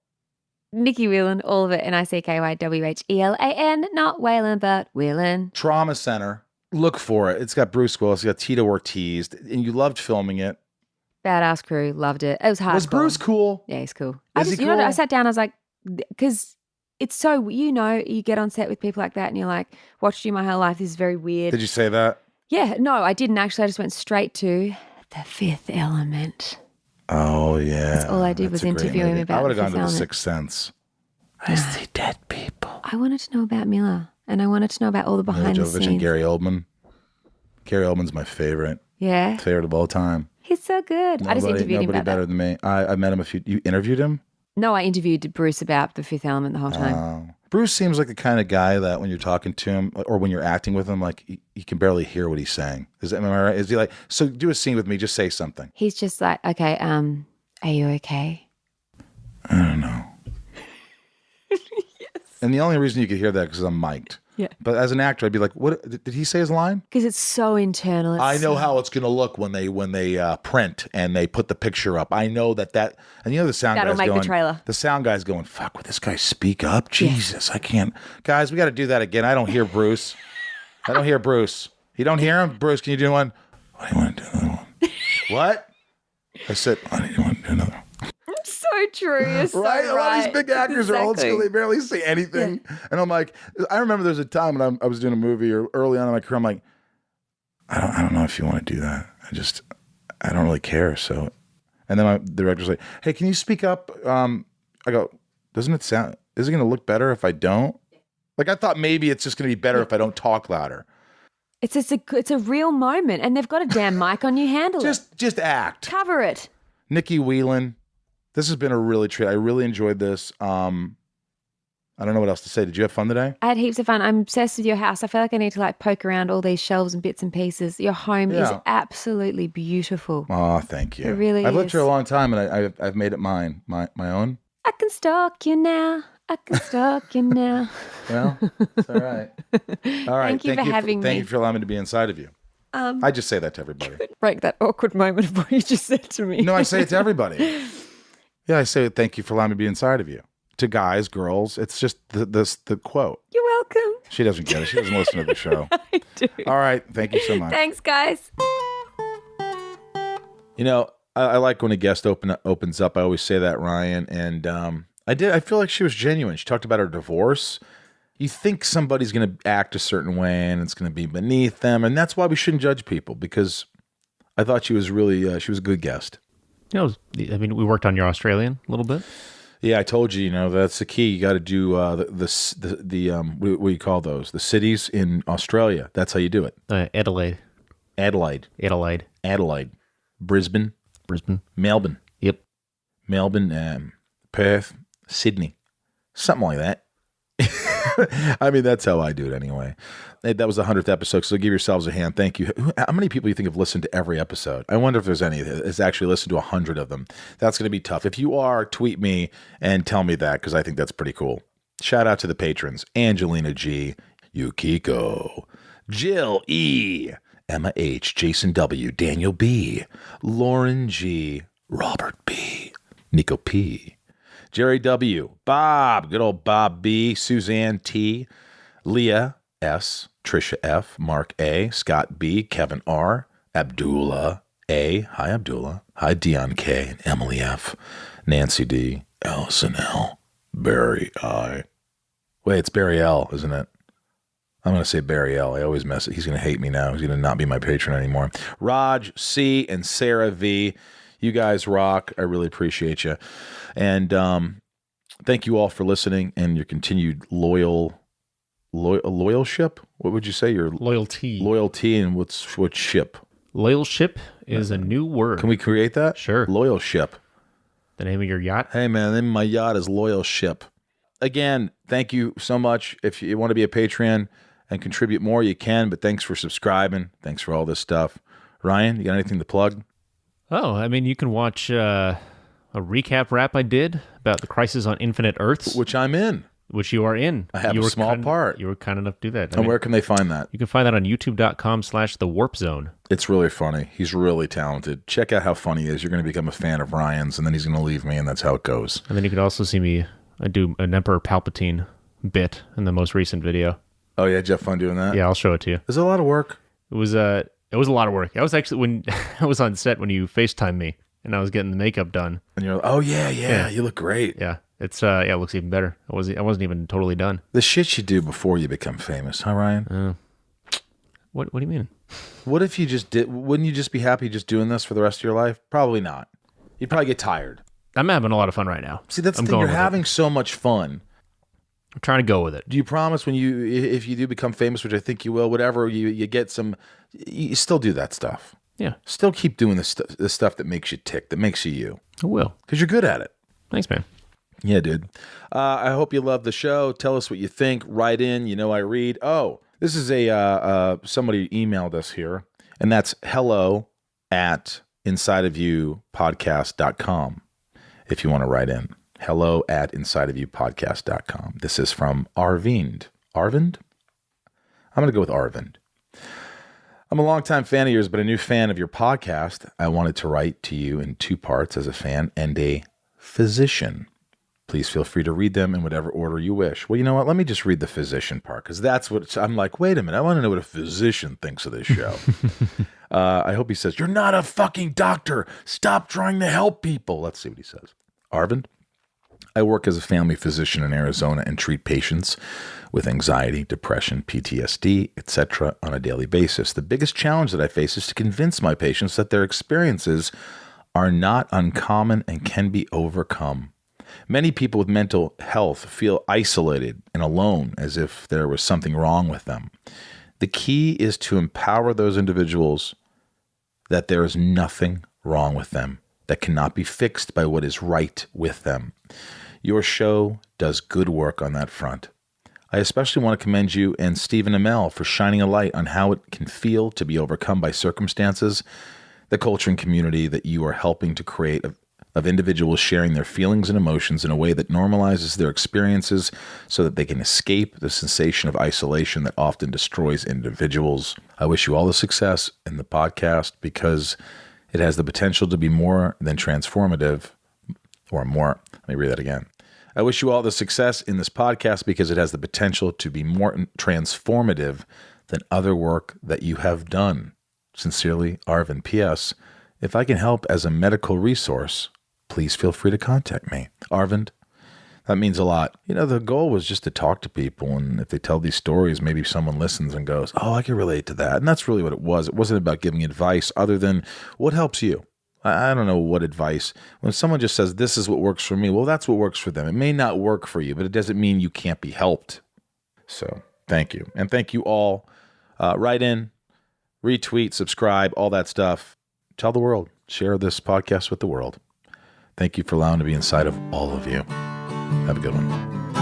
Speaker 3: Nicky Whelan, all of it, NickYWhelan, not Whelan, but Whelan.
Speaker 1: Trauma Center. Look for it. It's got Bruce Willis, it's got Tito Ortiz, and you loved filming it.
Speaker 3: Badass crew, loved it. It was hard.
Speaker 1: Was Bruce cool?
Speaker 3: Yeah, he's cool.
Speaker 1: Is he cool?
Speaker 3: You know, I sat down, I was like, because it's so, you get on set with people like that and you're like, watched you my whole life. This is very weird.
Speaker 1: Did you say that?
Speaker 3: Yeah, no, I didn't actually. I just went straight to The Fifth Element.
Speaker 1: Oh, yeah.
Speaker 3: That's all I did was interview him about
Speaker 1: I would have
Speaker 3: The
Speaker 1: gone
Speaker 3: Fifth
Speaker 1: to The
Speaker 3: Element.
Speaker 1: Sixth Sense. I see dead people.
Speaker 3: I wanted to know about Miller, and I wanted to know about all the
Speaker 1: Mila
Speaker 3: behind the
Speaker 1: Jovovich and
Speaker 3: scenes.
Speaker 1: Gary Oldman. Gary Oldman's my favorite.
Speaker 3: Yeah,
Speaker 1: Favorite of all time.
Speaker 3: he's so good. I just interviewed him
Speaker 1: Nobody
Speaker 3: about
Speaker 1: better
Speaker 3: that.
Speaker 1: than me. I met him you interviewed him?
Speaker 3: No, I interviewed Bruce about The Fifth Element the whole time.
Speaker 1: Bruce seems like the kind of guy that when you're talking to him or when you're acting with him, like you can barely hear what he's saying. Am I right? Is he like, so do a scene with me, just say something?
Speaker 3: He's just like, okay, are you okay?
Speaker 1: I don't know. Yes. And the only reason you could hear that because I'm mic'd.
Speaker 3: Yeah.
Speaker 1: But as an actor, I'd be like, "What did he say his line?"
Speaker 3: Because it's so internal.
Speaker 1: I know how it's going to look when they print and they put the picture up. I know that, and the sound
Speaker 3: That'll
Speaker 1: guy's
Speaker 3: make the
Speaker 1: going.
Speaker 3: trailer.
Speaker 1: The sound guy's going, "Fuck, would this guy speak up? Jesus, I can't." Guys, we got to do that again. I don't hear Bruce. I don't hear Bruce. You don't hear him, Bruce? Can you do one? Why do you want to do another one? What? I said, why do you want to do another one?
Speaker 3: So true. You're so
Speaker 1: Right? A lot of these big actors are old
Speaker 3: Exactly.
Speaker 1: school. They barely say anything. Yeah. And I'm like, I remember there's a time when I was doing a movie or early on in my career. I'm like, I don't know if you want to do that. I don't really care. So, and then the director's like, hey, can you speak up? I go, is it going to look better if I don't? Like, I thought maybe it's just going to be better if I don't talk louder.
Speaker 3: It's a real moment, and they've got a damn mic on you. Handle it.
Speaker 1: Just act.
Speaker 3: Cover it.
Speaker 1: Nicky Whelan. This has been a really treat. I really enjoyed this. I don't know what else to say. Did you have fun today?
Speaker 3: I had heaps of fun. I'm obsessed with your house. I feel like I need to poke around all these shelves and bits and pieces. Your home is absolutely beautiful.
Speaker 1: Oh, thank you.
Speaker 3: It really
Speaker 1: I've lived
Speaker 3: is.
Speaker 1: here a long time, and I've made it mine, my own.
Speaker 3: I can stalk you now. I can stalk you now.
Speaker 1: Well, it's all right. All right.
Speaker 3: Thank you for having me.
Speaker 1: Thank you for allowing me to be inside of you. I just say that to everybody.
Speaker 3: Break that awkward moment of what you just said to me.
Speaker 1: No, I say it to everybody. Yeah, I say thank you for allowing me to be inside of you. To guys, girls, it's just the quote.
Speaker 3: You're welcome.
Speaker 1: She doesn't get it. She doesn't listen to the show.
Speaker 3: I do.
Speaker 1: All right. Thank you so much.
Speaker 3: Thanks, guys.
Speaker 1: I like when a guest opens up. I always say that, Ryan. And I feel like she was genuine. She talked about her divorce. You think somebody's going to act a certain way and it's going to be beneath them. And that's why we shouldn't judge people, because I thought she was really, she was a good guest.
Speaker 2: We worked on your Australian a little bit.
Speaker 1: Yeah, I told you, that's the key. You got to do what do you call those? The cities in Australia. That's how you do it.
Speaker 2: Adelaide.
Speaker 1: Brisbane. Melbourne.
Speaker 2: Yep.
Speaker 1: Melbourne, Perth, Sydney. Something like that. I mean, that's how I do it anyway. That was the 100th episode, so give yourselves a hand. Thank you. How many people do you think have listened to every episode? I wonder if there's any that's actually listened to 100 of them. That's going to be tough. If you are, tweet me and tell me that, because I think that's pretty cool. Shout out to the patrons: Angelina G, Yukiko, Jill E, Emma H, Jason W, Daniel B, Lauren G, Robert B, Nico P, Jerry W, Bob, good old Bob B, Suzanne T, Leah S, Trisha F, Mark A, Scott B, Kevin R, Abdullah A, hi Abdullah, hi Dion K, and Emily F, Nancy D, Allison L, Barry I. Wait, it's Barry L, isn't it? I'm going to say Barry L. I always mess it. He's going to hate me now. He's going to not be my patron anymore. Raj C and Sarah V. You guys rock. I really appreciate you. And thank you all for listening and your continued loyalship. What would you say? Your loyalty and what ship?
Speaker 2: Loyalship is a new word.
Speaker 1: Can we create that?
Speaker 2: Sure.
Speaker 1: Loyalship.
Speaker 2: The name of your yacht?
Speaker 1: Hey man, the name of my yacht is Loyalship. Again, thank you so much. If you want to be a Patreon and contribute more, you can. But thanks for subscribing. Thanks for all this stuff. Ryan, you got anything to plug?
Speaker 2: Oh, you can watch a recap rap I did about the Crisis on Infinite Earths.
Speaker 1: Which I'm in.
Speaker 2: Which you are in.
Speaker 1: I have a small part.
Speaker 2: You were kind enough to do that.
Speaker 1: And where can they find that?
Speaker 2: You can find that on youtube.com/thewarpzone.
Speaker 1: It's really funny. He's really talented. Check out how funny he is. You're going to become a fan of Ryan's, and then he's going to leave me, and that's how it goes.
Speaker 2: And then you can also see me do an Emperor Palpatine bit in the most recent video.
Speaker 1: Oh, yeah? Did you have fun doing that?
Speaker 2: Yeah, I'll show it to you.
Speaker 1: Is it a lot of work?
Speaker 2: It was a lot of work. I was actually, when I was on set when you FaceTimed me, and I was getting the makeup done.
Speaker 1: And you're like, oh, yeah, you look great.
Speaker 2: Yeah. It's it looks even better. I wasn't even totally done.
Speaker 1: The shit you do before you become famous, huh, Ryan?
Speaker 2: What do you mean?
Speaker 1: What if you just did? Wouldn't you just be happy just doing this for the rest of your life? Probably not. You'd probably get tired.
Speaker 2: I'm having a lot of fun right now.
Speaker 1: See, that's the
Speaker 2: I'm
Speaker 1: thing.
Speaker 2: going
Speaker 1: You're
Speaker 2: with it.
Speaker 1: having so much fun.
Speaker 2: I'm trying to go with it.
Speaker 1: Do you promise if you do become famous, which I think you will, whatever, you get some, you still do that stuff.
Speaker 2: Yeah,
Speaker 1: Still keep doing the stuff that makes you tick, that makes you you.
Speaker 2: I will.
Speaker 1: Because you're good at it.
Speaker 2: Thanks, man.
Speaker 1: Yeah, dude. I hope you love the show. Tell us what you think. Write in. You know I read. Oh, this is somebody emailed us here, and that's hello@insideofyoupodcast.com if you want to write in. hello@insideofyoupodcast.com. This is from Arvind. Arvind? I'm going to go with Arvind. I'm a longtime fan of yours, but a new fan of your podcast. I wanted to write to you in two parts as a fan and a physician. Please feel free to read them in whatever order you wish. Well, you know what? Let me just read the physician part, because that's what I'm like, wait a minute. I want to know what a physician thinks of this show. I hope he says, you're not a fucking doctor. Stop trying to help people. Let's see what he says. Arvind, I work as a family physician in Arizona and treat patients with anxiety, depression, PTSD, etc. on a daily basis. The biggest challenge that I face is to convince my patients that their experiences are not uncommon and can be overcome. Many people with mental health feel isolated and alone, as if there was something wrong with them. The key is to empower those individuals that there is nothing wrong with them that cannot be fixed by what is right with them. Your show does good work on that front. I especially want to commend you and Stephen Amell for shining a light on how it can feel to be overcome by circumstances, the culture and community that you are helping to create of individuals sharing their feelings and emotions in a way that normalizes their experiences so that they can escape the sensation of isolation that often destroys individuals. I wish you all the success in the podcast because it has the potential to be more than transformative or more. Let me read that again. I wish you all the success in this podcast because it has the potential to be more transformative than other work that you have done. Sincerely, Arvind. P.S. If I can help as a medical resource, please feel free to contact me. Arvind, that means a lot. You know, the goal was just to talk to people, and if they tell these stories, maybe someone listens and goes, oh, I can relate to that. And that's really what it was. It wasn't about giving advice other than what helps you. I don't know what advice. When someone just says, this is what works for me, well, that's what works for them. It may not work for you, but it doesn't mean you can't be helped. So thank you. And thank you all. Write in, retweet, subscribe, all that stuff. Tell the world. Share this podcast with the world. Thank you for allowing me to be inside of all of you. Have a good one.